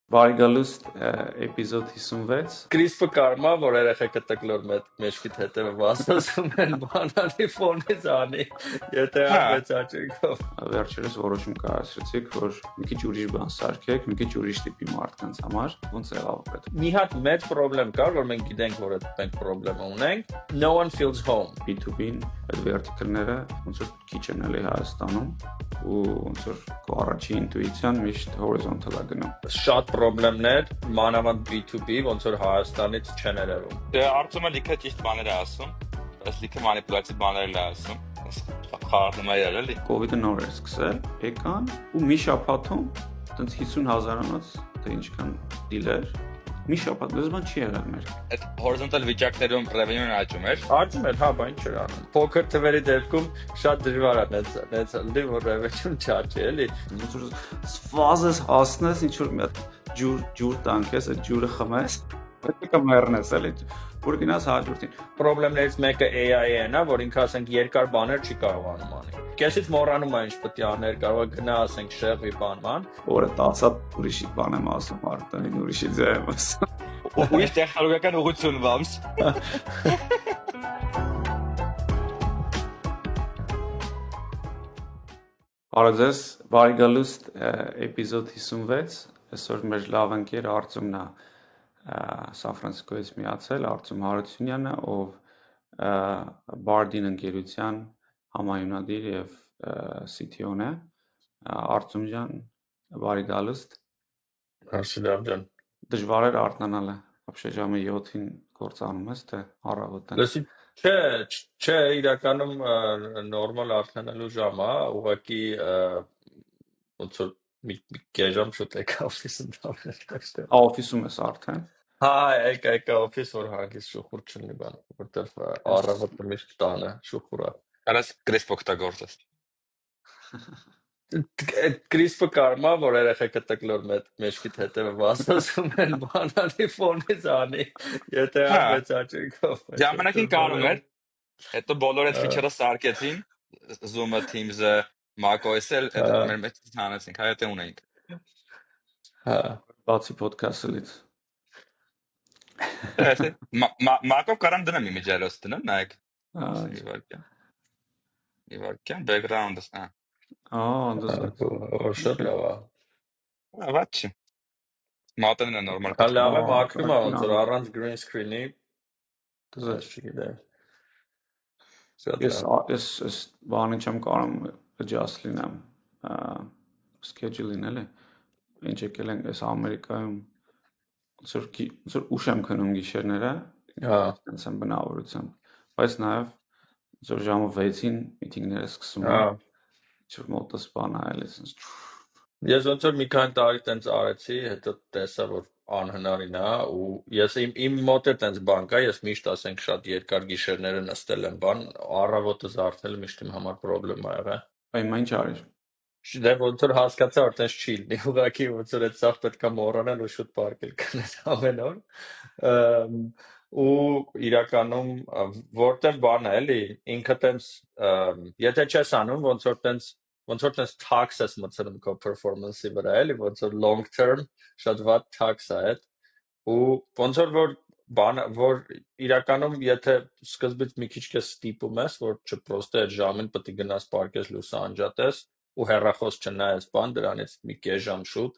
Բարի գալուստ էպիզոդ 56 Կրիսպը կարմա, որ երեխեքը տկլոր մեջքիդ հետևը վասասում են բանալի ֆոնից անի, եթե Հա, մեծ աճիկով։ վերջերս որոշում կայացրեցիք, որ մի քիչ ուրիշ բան սարքեք, մի քիչ ուրիշ տիպի մարդկանց համար, ոնց եղավ այդ Մի հատ մեծ պրոբլեմ կար, որ մենք գիտենք, որ այդ մենք պրոբլեմը ունենք, no one feels home։ B2B-ին այդ vertical-ները ոնց որ քիչ են էլի Հայաստանում ու ոնց որ քո առաջի ինտուիցիան միշտ horizontal-ա գնում։ Շատ պրոբլեմներ, մանավանդ B2B, ոնց որ Հայաստանից չեն երևում։ դե արդյոք լիքը ճիշտ բաներ է ասում, բայց լիքը մանիպուլյատիվ բաներ է ասում, խաղաղնումա եղել էլի։ COVID-ը նոր էր սկսել, եկան ու մի շաբաթում տենց 50,000-անոց թե ինչքան դիլեր, մի շաբաթ դες բան չի եղել մեր։ Այդ horizontal վիճակներում revenue-ն աճում էր։ Աճում էր, հա, բան չէր անում։ Փոքր թվերի դեպքում շատ դժվար է նենց լի որ ռևեջուն չաճի, էլի։ Ոնց որ սվազես հասնես ինչ որ մի հատ ջուր տանքես, այդ ջուրը խմես, պետք է մեռնես էլի։ Որ գնաս հաջորդին։ Պրոբլեմներից մեկը AI-ն է, որ ինքը ասենք երկար բաներ չի կարողանում անի։ Կեսից մոռանում է ինչ պետք է աներ, կարող է գնա ասենք շեղվի բանման։ Օրը 10 հատ ուրիշի բան եմ ասում, արտանին ուրիշի ձև եմ ասում։ Ուրիշ տեխնոլոգիական ուղղություն վամս։ Բարի ձեզ, բարի գալուստ էպիզոդ 56, այսօր մեր լավ ընկեր Արծումն է Սան Ֆրանցիսկոից միացել, Արծում Հարությունյանը, ով Bardin ընկերության համահիմնադիր եւ CTO-ն է։ Արծում ջան, բարի գալուստ։ Արսիդավ ջան։ Դժվար էր արթնանալը, вообще ժամը 7-ին գործանում ես, թե առավոտը։ Լսի, չէ, իրականում նորմալ արթնանալու ժամ է, ուղղակի ոնց որ մի կեժամ շուտ եկա օֆիսը դառնել։ Օֆիսում ես արդեն։ Հա, եկա օֆիս որ հագիս շուխուր չլինի բան, որտեվ առավոտը միշտ տանը շուխուրա։ Կարաս կրիսպ օգտագործես։ Կրիսպը կարմա, որ երեխեքը տկլոր մեջքիդ հետևը վասասում են բանալի ֆոնից անի, եթե Հա, մեծ աճիկով։ ժամանակին կարում էր, հետո բոլոր այդ feature-ը սարքեցին, Zoom-ը, Teams-ը, macOS-ը, այդ մեր մեջ հանեցինք, հայտե ունեինք։ Հա։ Բացի podcast-ից։ Դե, Mac-ով կարամ դնեմ իմիջերոս դնեմ, նայեք։ Իվարկյան, background-ը, դες Շատ լավ է։ Վատ չի։ Մատենն է նորմալ Հա, կտրում։ լավ է մաքրում է ոնց որ առանց green screen-ի, դες չգիտեմ։ Ես բանը չեմ կարում adjust լինեմ schedule-ին էլի ինչ եկել են այս Ամերիկայում ոնց որ ուշ եմ քնում գիշերները Հա, այնց եմ բնավորությամբ բայց նաև ոնց որ ժամը 6-ին միտինգները սկսում հա։ են ինչ որ մոտս բան է էլի sense Ես ոնց որ մի քանի տարի տենց արեցի, հետո տեսա որ անհնարին է ու ես իմ մոտ է տենց բան կա, ես միշտ ասենք շատ երկար գիշերները նստել եմ բան, առավոտը զարթել միշտ իմ համար խնդրեմ ա եղել։ այ ինչ արիր Դե ոնց որ հասկացա որ տես չի լինի, ուղղակի ոնց որ այդ սաղ պետքա մոռանալ ու շուտ պարկել կնես ամեն օր։ Ու իրականում որտեվ բան է էլի, ինքը տենց եթե չես անում ոնց որ տենց tax ես մտցնում քո performance-ի վրա էլի, ոնց որ long term շատ վատ tax է այդ։ Ու ոնց որ բան որ իրականում եթե սկզբից մի քիչ կես ստիպում ես, որ չպրոստե այդ ժամին պետք է գնաս պարկես լույսը անջատես ու հեռախոս չնայես բան դրանից մի կես ժամ շուտ,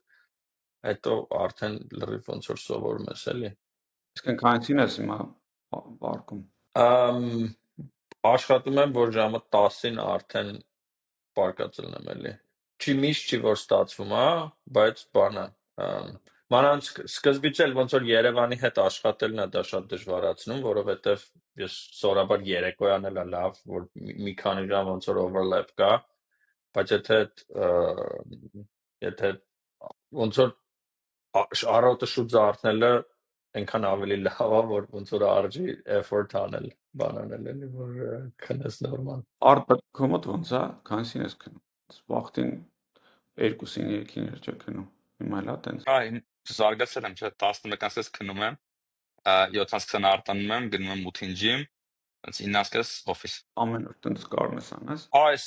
հետո արդեն լրիվ ոնց որ սովորում ես էլի։ իսկ քանցին ես հիմա բարկում Աշխատում եմ որ ժամը 10-ին արդեն պարկած լինեմ էլի։ Չի միշտ չի որ ստացվում, հա, բայց բանը մանանց սկզբից էլ ոնց որ Երևանի հետ աշխատելն է դա շատ դժվարացնում, որովհետև ես սովորաբար երեկոյան էլ լավ, որ մի քանի ժամ ոնց որ overlap կա, բայց եթե ոնց որ առավոտը շուտ զարթնելը այնքան ավելի լավ է, որ ոնց որ արժի effort անել, բան անել էլի, որ քնես նորմալ։ արդ կոմոդ ոնց է քանցին ես քնում վախտին 2-ին 3-ին էր չքնում հիմա լա տենց Այ զարգացել եմ, չէ, 11-ից քնում եմ, 7-20 արտանում եմ, գնում եմ 8-ին gym, այնց 9-ից office։ ամեն օր տենց կարող ես անես Այս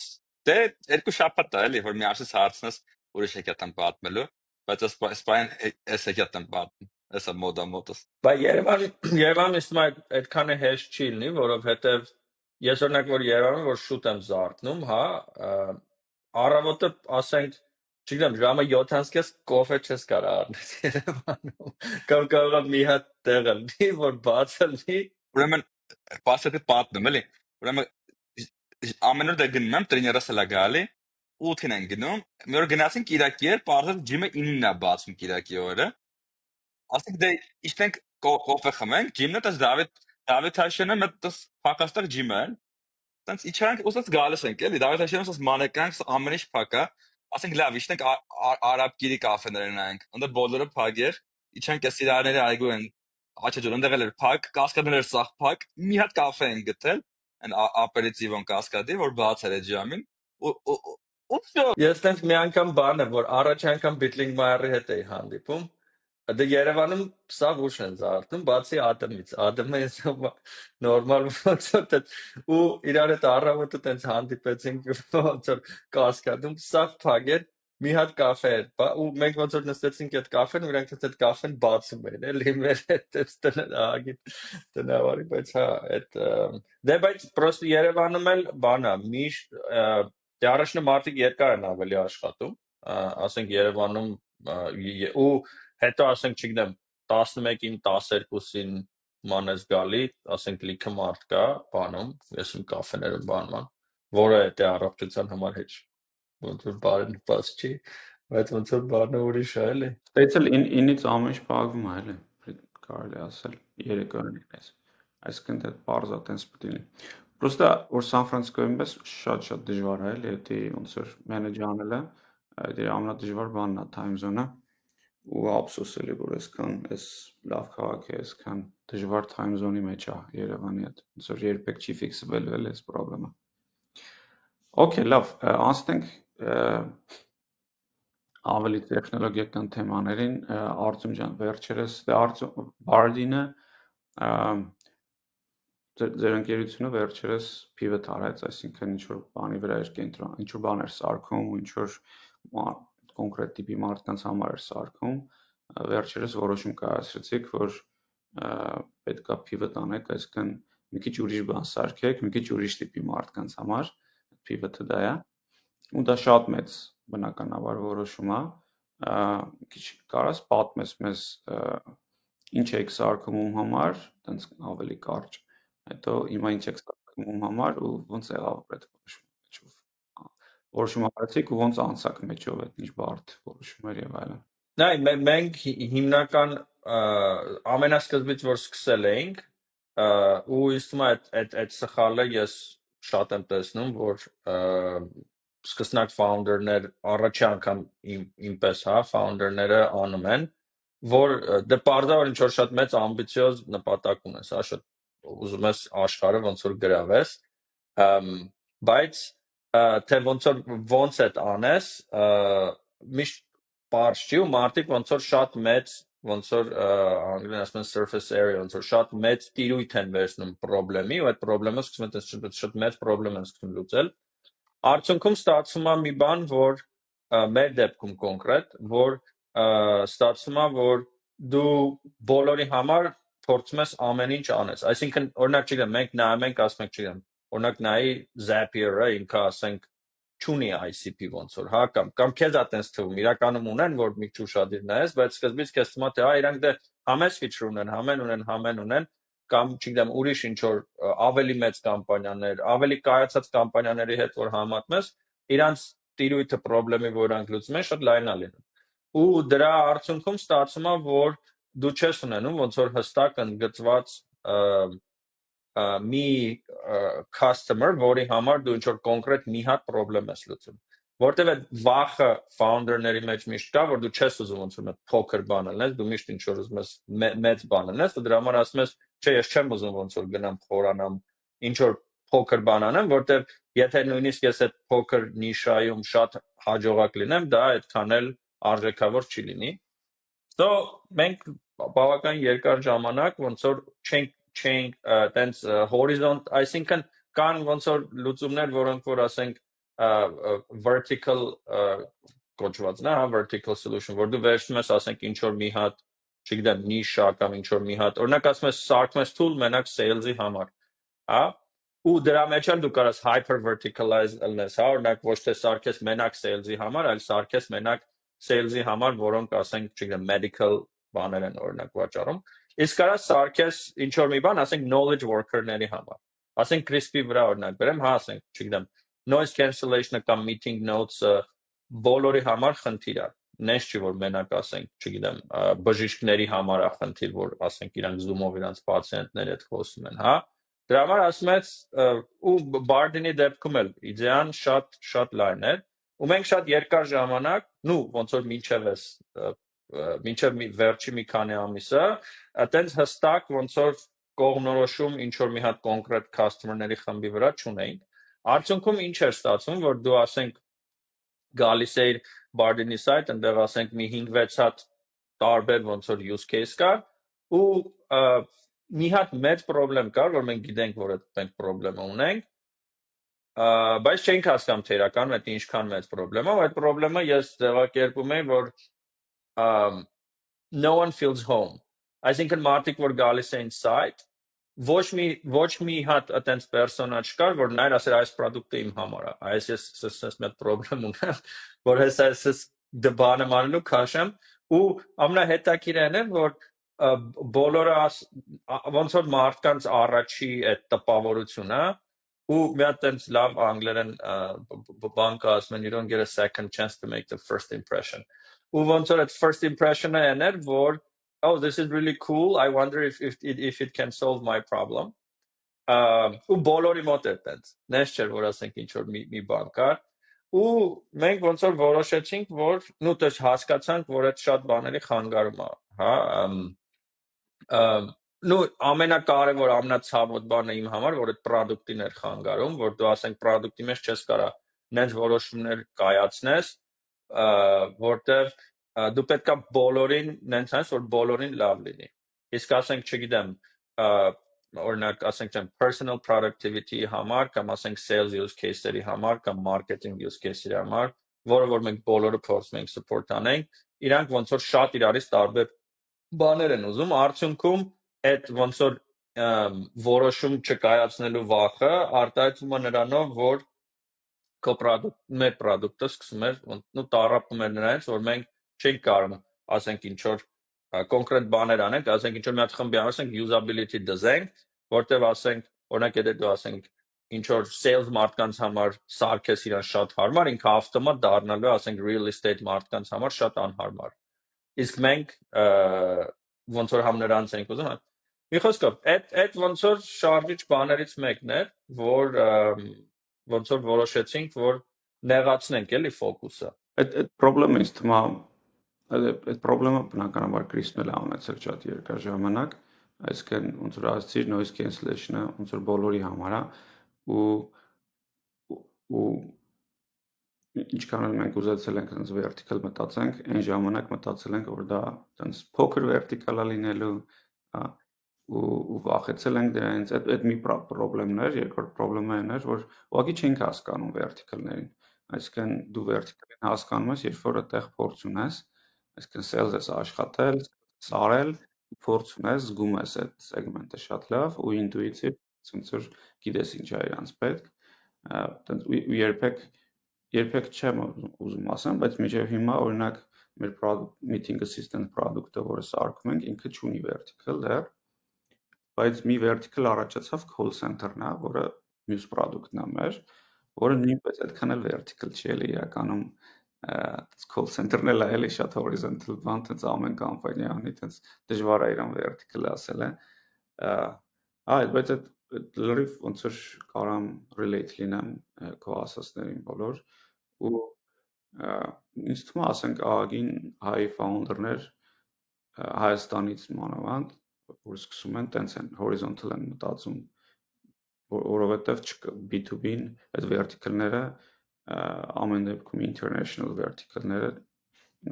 դե երկու շաբաթ է էլի, որ միասին հարցնես ուրիշ եկա տան պատմելու։ բայց սպայն էս եկյատն բան էսա մոդս Բայց Երևանը իստում այդքան է հեշտ չի լինի, որովհետև ես օրինակ որ Երևանում որ շուտ եմ զարթնում, հա, առավոտը ասենք, չգիտեմ, ժամը 7-ից կոֆե չես կարող առնել Երևանում, կամ կարող եմ մի հատ տեղը լինի, որ բաց լինի, ուրեմն պասեթի պատնում էլի ուրեմն ամեն օր դե գնում եմ տրեներս էլա գալի 8-ին են գնում մի օր գնացինք Կիրակի էր բարձր ջիմը 9-ն է բացում Կիրակի օրը ասենք դե իշտենք կոֆե խմենք ջիմն է Դավիթ Հաշյանը մտած փակաստակ ջիմը են տենց իջանք ուսած գալիս ենք էլի Դավիթ Հաշյանը ուսած մանեկանք ամեն ինչ փակա ասենք լավ իշտենք արաբկիրի կաֆեներն այնք ընդ բոլորը փակեր իջանք էս իրարների այգու են աչաջոր ընդեղ էր փակ կասկադներ էր սախ փակ մի հատ կաֆե են գտել an aperitivo կասկադի որ բաց էր այդ ժամին ու ես տենց մի անգամ բան է, որ առաջ անգամ Բիթլինգ Մայերի հետ էի հանդիպում, դե Երևանում սա ուշ են զարթնում, բացի Ադամից, Ադամը ես նորմալ ոնց որ ու իրար հետ առավոտը տենց հանդիպեցինք ոնց որ կասկադում, սա փագեր մի հատ կաֆե էր, ու մենք ոնց որ նստեցինք այդ կաֆեն, ու իրանք այդ կաֆեն բացում էին, էլի մեր հետ տնավարի, բայց հա, այդ դե բայց պրոստը Երևանում էլ բան է, միշտ դե առաջինը մարդիկ երկար են ավելի աշխատում, ասենք Երևանում ու հետո ասենք չգիտեմ 11-ին 12-ին մանես գալի, ասենք լիքը մարդ կա, բանում, ես իմ կաֆեներում բանման, որը է առողջության համար հեչ ոնց որ բարին բաց չի, բայց ոնց որ բանը ուրիշ է, էլի։ Դից էլ 9-ից ամեն ինչ փակվում է, էլի, կարելի ասել 3 օրն էս։ Այսինքն դա բարձա տենց պետք է լինի։ Պրոստը որ Սան Ֆրանցիսկոյում ես շատ դժվար է, էլի, դա ոնց որ մենեջ անելը, դա ամենադժվար բանն է time zone-ը։ Ու ափսոս էլի որ այսքան էս լավ քաղաք է, այսքան դժվար time zone-ի մեջ է Երևանի հետ։ Ոնց որ երբեք չի ֆիքսվելու էլ էս խնդրը։ Okay, լավ, անցնենք ավելի տեխնոլոգիական թեմաներին, Արծում ջան, վերջերս Bardine ձեր ընկերությունը վերջերս pivot արեց, այսինքն ինչ որ բանի վրա էր կենտրոն, ինչ որ բան էր սարքում, ինչ որ կոնկրետ տիպի մարդկանց համար էր սարքում, վերջերս որոշում կայացրեցիք, որ պետքա pivot անեք, այսինքն մի քիչ ուրիշ բան սարքեք, մի քիչ ուրիշ տիպի մարդկանց համար, pivot-ը դա է, ու դա շատ մեծ բնականաբար որոշում է, քիչ կարաս պատմես մեզ ինչ եք սարքում ում համար, տենց ավելի կարճ, հետո հիմա ինչ եք սարքում ում համար ու ոնց եղավ այդ որոշումը արեցիք ու ոնց անցաք մեջով այդ ինչ բարդ որոշումներ եւ այլն։ Նայ, մենք հիմնական ամենասկզբից որ սկսել էինք, ու իստում այդ սխալը ես շատ եմ տեսնում, որ սկսնակ ֆաունդերներ առաջի անգամ ինպես, հա, ֆաունդերները անում են, որ դե պարզա որ ինչ որ շատ մեծ ամբիցիոզ նպատակ ունես, հա, շատ ուզում ես աշխարհը ոնց որ գրավես, բայց թե ոնց է անես, միշտ պարզ չի ու մարդիկ ոնց որ շատ մեծ ոնց որ անգլերեն ասում են surface area, ոնց որ շատ մեծ տիրույթ են վերցնում խնդրի ու այդ խնդրը սկսում են շատ մեծ խնդրեմ են սկսում լուծել։ Արդյունքում ստացվում է մի բան, որ մեր դեպքում կոնկրետ, որ ստացվում է, որ դու բոլորի համար փորձում ես ամեն ինչ անես։ Այսինքն, օրինակ չգիտեմ, մենք նայում ենք, ասում ենք, չգիտեմ, օրինակ նայի Zapier-ը, ինքը ասենք չունի ICP ոնց որ, հա, կամ քեզ է տենց թվում, իրականում ունեն, որ մի քիչ ուշադիր նայես, բայց սկզբից քեզ թվում է, թե հա, իրանք դե համես ֆիչր ունեն, համեն ունեն, կամ չգիտեմ, ուրիշ ինչ որ ավելի մեծ կամպանիաներ, ավելի կայացած կամպանիաների հետ որ համատմես, իրանց տիրույթը խնդրի, որ իրանք լուծում են, շատ լայն է լինում։ Ու դրա արդյունքում ստացվում է, որ դու չես ունենում ոնց որ հստակ ընդգծված մի customer, որի համար դու ինչ որ կոնկրետ մի հատ խնդրեմ ես լուծում։ Որտեւ այդ վախը ֆաունդերների մեջ միշտ կա, որ դու չես ուզում ոնց որ փոքր բան անես, դու միշտ ինչ որ ուզում ես մեծ բան անես, ու դրա համար ասում ես, չէ, ես չեմ ուզում ոնց որ գնամ խորանամ, ինչ որ փոքր բան անեմ, որտեւ եթե նույնիսկ ես այդ փոքր նիշայում շատ հաջողակ լինեմ, դա այդքան էլ արժեքավոր չի լինի։ So մենք բավական երկար ժամանակ ոնց որ չենք տենց horizont, այսինքն կան ոնց որ լուծումներ, որոնք որ ասենք vertical կոչվածն է, հա, vertical solution, որ դու վերցնում ես, ասենք, ինչ որ մի հատ, չգիտեմ, նիշա կամ ինչ որ մի հատ, օրինակ ասում ես սարքում ես tool մենակ sales-ի համար, հա, ու դրա մեջ էլ դու կարաս hyper verticalize ելնես, հա, օրինակ ոչ թե սարքես մենակ sales-ի համար, այլ սարքես մենակ sales-ի համար, որոնք ասենք, չգիտեմ, medical բաներ են օրինակ վաճառում, իսկ կարաս սարքես ինչ որ մի բան, ասենք knowledge worker-ների համար, ասենք Crispy վրա օրինակ բերեմ, հա, ասենք, չգիտեմ, noise cancellation-ը կամ meeting notes-ը բոլորի համար խնդիր է, նես չի որ մենակ ասենք, չգիտեմ, բժիշկների համար է խնդիր, որ ասենք իրանք Zoom-ով իրանք պացիենտների հետ խոսում են, հա, դրա համար ասում ես ու Bardin-ի դեպքում էլ իդեան շատ լայն է, ու մենք շատ երկար ժամանակ, նու ոնց որ մինչև վերջի մի քանի ամիսը, այտենց հստակ ոնց որ կողմնորոշում ինչ որ մի հատ կոնկրետ customer-ների խմբի վրա չունեինք, արդյունքում ինչ էր ստացվում, որ դու ասենք գալիս էիր Bardin-ի site, այնտեղ ասենք մի 5-6 հատ տարբեր ոնց որ use case կար, ու մի հատ մեծ պրոբլեմ կար, որ մենք գիտենք, որ այդ մենք պրոբլեմը ունենք, բայց չենք հասկանում թե իրականում այդ ինչքան մեծ պրոբլեմ է, այդ պրոբլեմը ես ձևակերպում եմ, որ no one feels home, այսինքն մարդիկ, որ գալիս էին site, ոչ մի հատ այտենց պերսոնա չկար, որ նայր ասեր այս պրոդուկտը իմ համար է, այս ես մեծ պրոբլեմ ունեմ, որ ես դբանը մանելու քաշեմ, ու ամենահետաքրքիրն է, որ բոլորը ոնց որ մարդկանց առաջի այդ տպավորությունը, ու մի հատ այտենց լավ անգլերեն բան կա ասում են, you don't get a second chance to make the first impression, ու ոնց որ այդ first impression-ը էր, որ oh, this is really cool. I wonder if it can solve my problem. Ու բոլորի մոտ է այդպես։ Նես չէր, որ ասենք ինչ որ մի բան կար։ Ու մենք ոնց որ որոշեցինք, որ նու դες հասկացանք, որ այդ շատ բաների խանգարում է, հա։ Նու ամենակարևոր ամենացավոտ բանը իմ համար, որ այդ product-ին էր խանգարում, որ դու ասենք product-ի մեջ չես կարա նենց որոշումներ կայացնես, որտեղ դու պետք է բոլորին նենց անես, որ բոլորին լավ լինի։ Իսկ ասենք, չգիտեմ, օրինակ ասենք չեմ personal productivity համար, կամ ասենք sales use case-երի համար, կամ marketing use case-երի համար, որը որ մենք բոլորը փորձում ենք support անենք, իրանք ոնց որ շատ իրարից տարբեր բաներ են ուզում, արդյունքում այդ ոնց որ որոշում չկայացնելու վախը արտահայտվում է նրանով, որ քո մեր product-ը սկսում էր ու տառապում էր նրանից, որ մենք չենք կարող, ասենք ինչ որ կոնկրետ բաներ անենք, ասենք ինչ որ մի հատ խմբի ասենք usability դզենք, որտեղ ասենք, օրինակ եթե դու ասենք ինչ որ sales մարդկանց համար սարքես իրան շատ հարմար, ինքը ավտոմատ դառնալու է, ասենք real estate մարդկանց համար շատ անհարմար։ Իսկ մենք ոնց որ համ նրանց ենք ուզում, մի խոսքով, այդ ոնց որ շարժիչ բաներից մեկն էր, որ ոնց որ որոշեցինք, որ նեղացնենք էլի ֆոկուսը։ Այդ խնդրումը ինձ թվում է, այդ խնդրումը բնականաբար Քրիսն էլ է ունեցել շատ երկար ժամանակ, այսինքն ոնց որ ասացի noise cancellation-ը ոնց որ բոլորի համար է, ու ինչքան էլ մենք ուզեցել ենք այնպես vertical մտածենք, այն ժամանակ մտածել ենք, որ դա այնպես փոքր vertical-ա լինելու, ու վախեցել ենք դրանից, այդ մի խնդիրներ, երկրորդ խնդիրը այն էր, որ ուղղակի չենք հասկանում vertical-ներին, այսինքն դու vertical-ին հասկանում ես, երբ որ այդտեղ փորձ ունես, այսինքն sales ես աշխատել, սարել, փորձ ունես, զգում ես այդ segment-ը շատ լավ ու intuitive, ոնց որ գիտես ինչ է իրանց պետք, ու երբեք չեմ ուզում ասեմ, բայց մինչև հիմա օրինակ մեր meeting assistant product-ը, որը սարքում ենք, ինքը չունի vertical դեռ, բայց մի vertical առաջացավ call center-ն է, որը մյուս product-ն է մեր, որը նույնպես այդքան էլ vertical չի էլի իրականում call center-ն էլ է էլի շատ horizontal բան, տենց ամեն կամպանիա անի, տենց դժվար է իրան vertical ասել է, բայց այդ լրիվ ոնց որ կարամ relate լինեմ քո ասածներին բոլոր, ու ինձ թվում է ասենք ահագին հայ founder-ներ Հայաստանից մանավանդ, որ սկսում են տենց են horizontal են մտածում, որովհետև B2B-ին այդ vertical-ները ամեն դեպքում international vertical-ները,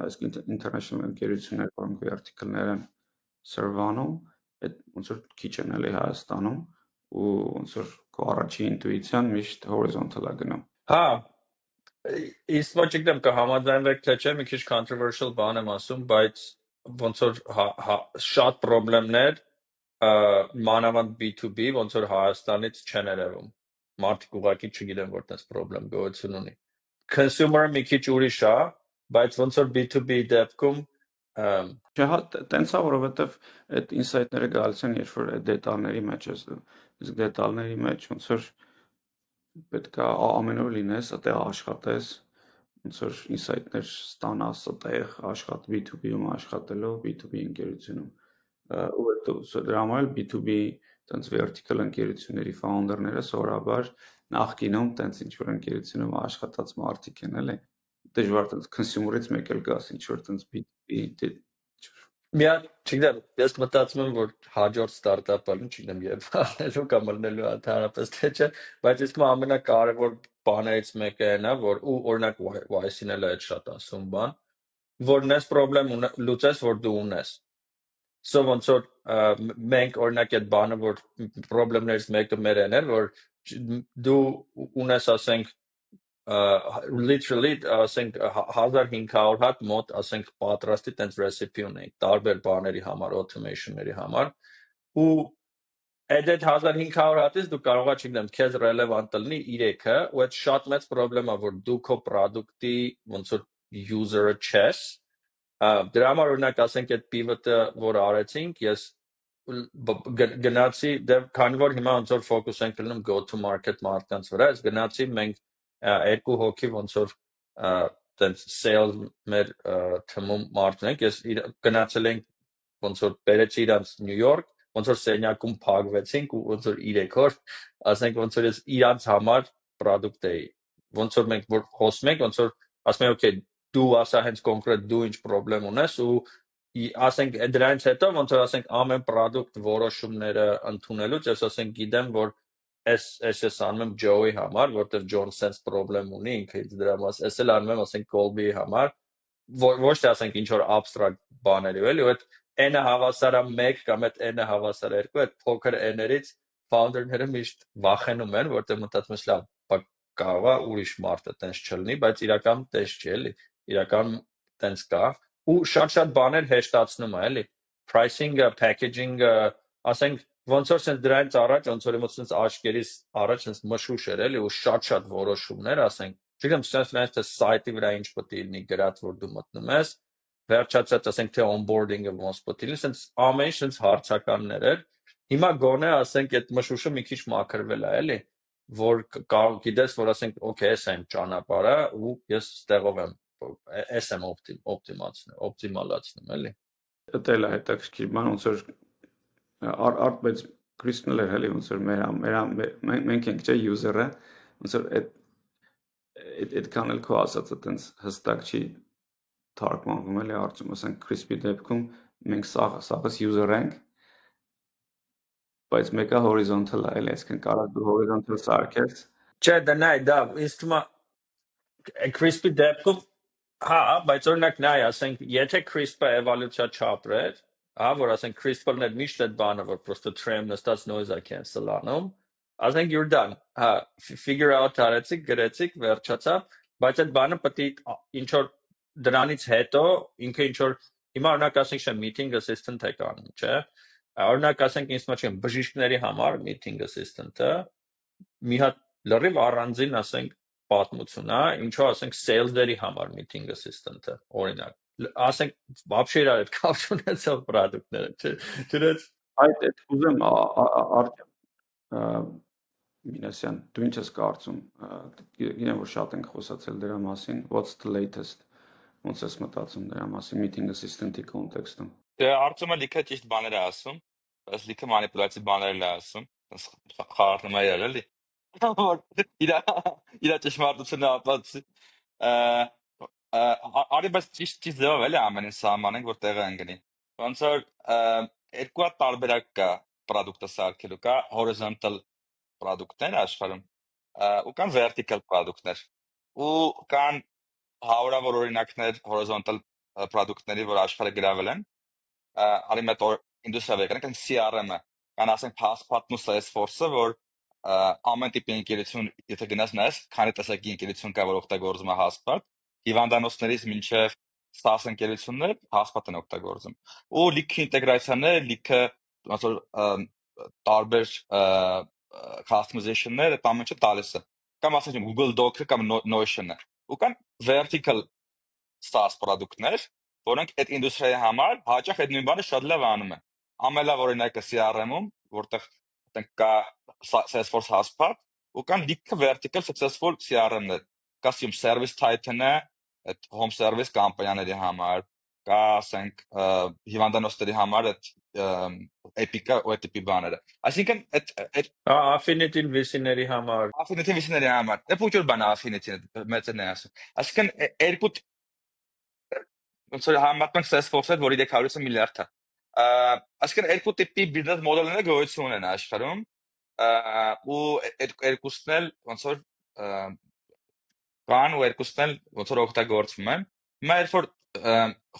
այսինքն international ընկերություններ, որոնք vertical-ներ են serve-անում, այդ ոնց որ քիչ են էլի Հայաստանում, ու ոնց որ քո առաջի ինտուիցիան միշտ horizontal է գնում։ Հա, Իսկ ոչ չգիտեմ կհամաձայնվեք թե չէ, մի քիչ controversial բան եմ ասում, բայց ոնց որ շատ խնդիրներ մանավանդ B2B ոնց որ Հայաստանից չեն երևում։ Մարդիկ ուղղակի չգիտեն որ տես խնդրեմ գոյություն ունի։ Consumer-ը մի քիչ ուրիշ է, բայց ոնց որ B2B դեպքում Չէ, հա, տենց է, որովհետև այդ ինսայթները գալիս են, երբ որ այդ դետալների մեջ ես դու։ Իսկ դետալների մեջ ոնց որ պետք է ամեն օր լինես, այդտեղ աշխատես, ոնց որ ինսայթներ ստանաս, այդտեղ աշխատի B2B-ում աշխատելով, B2B ընկերությունում։ Ու դրա համար էլ B2B տենց vertical ընկերությունների founder-ները սովորաբար նախկինում տենց ինչ որ ընկերությունում աշխատած մարդիկ են, էլի։ Դժվար տենց consumer-ից մեկ էլ գաս ինչ որ տենց B2B Միա, չգիտեմ, ես մտածում եմ, որ հաջորդ ստարտափը, չգիտեմ, երբ անելու կամ լնելու ընդհանրապես թե չէ, բայց իսկ ամենակարևոր բաներից մեկը այն է, որ ու օրինակ YC-ն էլ է այդ շատ ասում բան, որ նես խնդրեմ լուծես, որ դու ունես։ So ոնց որ մենք օրինակ այդ բանը, որ խնդիրներից մեկը մեր են, որ դու ունես, ասենք, literally ասենք 1500 հատ մոտ ասենք պատրաստի տենց recipe ունենք տարբեր բաների համար automation-ների համար ու այդ 1500 հատից դու կարողա չգիտեմ քեզ relevant լինի 3-ը ու այդ շատ մեծ խնդրեմ է որ դու քո product-ի ոնց որ user-ը չես դրա համար օրինակ ասենք այդ pivot-ը որ արեցինք ես գնացի քանի որ հիմա ոնց որ focus ենք լինում go to market մարդկանց վրա ես գնացի մենք երկու հոգի ոնց որ տենց sales մեր թմում մարդն ենք ես գնացել ենք ոնց որ բերեցի իրանց Նյու Յորք ոնց որ սենյակում փակվեցինք ու ոնց որ 3 օր ասենք ոնց որ ես իրանց համար product էի ոնց որ մենք որ խոսում ենք ոնց որ ասում եմ okay դու ասա հենց կոնկրետ դու ինչ խնդրեմ ունես ու ասենք դրանից հետո ոնց որ ասենք ամեն product որոշումները ընդունելուց ես ասենք գիտեմ որ ես անում եմ Joe-ի համար որտեվ John sense problem ունի ինքը դրա մաս ես էլ անում եմ ասենք Colby-ի համար ոչ թե ասենք ինչ որ abstract բաների ու էլի ու այդ n-ը հավասար է 1 կամ այդ n-ը հավասար է 2 այդ փոքր n-երից founder-ները միշտ վախենում են որտեղ մտածում ես լավ կարող է ուրիշ մարդը տենց չլինի բայց իրական տես չի էլի իրական տենց կա ու շատ բաներ հեշտացնում է էլի pricing-ը packaging-ը ասենք ոնց որ sense դրանից առաջ ոնց որ ոնց sense աչքերից առաջ sense մշուշ էր էլի ու շատ որոշումներ ասենք չգիտեմ sense նրանց թե site-ի վրա ինչ պետք է լինի գրած որ դու մտնում ես վերջացած ասենք թե onboarding-ը ոնց պետք է լինի sense ամեն ինչ sense հարցականներ էր հիմա գոնե ասենք այդ մշուշը մի քիչ մաքրվել է էլի որ կարող գիտես որ ասենք okay էս այն ճանապարհը ու ես ստեղով եմ էս եմ օպտիմալացնում էլի Դա էլ է հետաքրքիր բան ոնց որ արդ բայց Քրիստոնը էր հəli ոնց որ մենք ենք չէ user-ը ոնց որ այդքան էլ քո ասածը տենց հստակ չի թարգմանվում էլի արդյոք ասենք Crispy դեպքում մենք սաղս user ենք բայց մեկը horizontal է էլի այսինքն կարող դու horizontal սարքես չէ դա նայ դա ինձ թվում է crispy դեպքում հա բայց օրինակ նայ ասենք եթե crispy էվոլյուցիա չապրեր հա որ ասենք crispy-ն էլ միշտ այդ բանը որ просто tram նստած noise-ը cancel անում ասենք you're done հա figure out արեցիք գրեցիք վերջացավ բայց այդ բանը պետք է ինչ որ դրանից հետո ինքը ինչ որ հիմա օրինակ ասենք շա meeting assistant է կանում չէ օրինակ ասենք ինձ մոտ չեմ բժիշկների համար meeting assistant-ը մի հատ լրիվ առանձին ասենք պատմություն է ինչու ասենք sales-երի համար meeting assistant-ը օրինակ ասենք вообще իրար հետ կապ չունեցող product-ները չնայած այդ ուզեմ Մինասյան, դու ինչ ես կարծում, գիտեմ որ շատ ենք խոսացել դրա մասին, what's the latest, ոնց ես մտածում դրա մասին meeting assistant-ի կոնտեքստում։ Դե արդյոք լիքը ճիշտ բաներ է ասում, բայց լիքը մանիպուլյատիվ բաներ է ասում, խառնում է եղել էլի։ Իրա ճշմարտությունը ապացուցի։ Արի բայց ճիշտ ձևով էլի ամենին սահմանենք որ տեղը ընկնի։ Ոնց որ երկու հատ տարբերակ կա product-ը սարքելու, կա horizontal product-ներ աշխարհում ու կան vertical product-ներ։ Ու կան հարյուրավոր օրինակներ horizontal product-ների, որ աշխարհը գրավել են։ Արի մետ ինդուստրիա վեկան, կան CRM-ը, կան ասենք Passport ու Salesforce-ը, որ ամեն տիպի ընկերություն, եթե գնաս նայես, քանի տեսակի ընկերություն կա, որ օգտագործում է հասպատ, հիվանդանոցներից մինչև SaaS ընկերություններ հասպատ են օգտագործում։ Ու լիքը ինտեգրացիաներ, լիքը ոնց որ տարբեր customizationներ այդ ամենը տալիս է։ Կամ ասենք Google Doc-ը կամ Notion-ը։ Ու կան vertical SaaS product-ներ, որոնք այդ ինդուստրիայի համար հաճախ այդ նույն բանը շատ լավ անում են։ Ամենալավ օրինակը CRM-ում, որտեղ այդտեղ կա Salesforce HubSpot, ու կան լիքը vertical successful CRM-ներ։ Կա Service Titan-ը, այդ home service կամպանիաների համար, կա ասենք հիվանդանոցների համար այդ Epic-ը ու այդ տիպի բաները։ Այսինքն այդ Affinity վիսիների համար։ Affinity վիսիների համար։ Դա փոքր բան է Affinity-ը, մեծն է ասում։ Այսինքն երկու ոնց որ համեմատենք Salesforce-ը, որի 300 միլիարդ է։ Այսինքն երկու տիպի բիզնես մոդելներ գոյություն ունեն աշխարհում, ու երկուսն էլ ոնց որ կան ու երկուսն էլ ոնց որ օգտագործվում են։ Հիմա երբ որ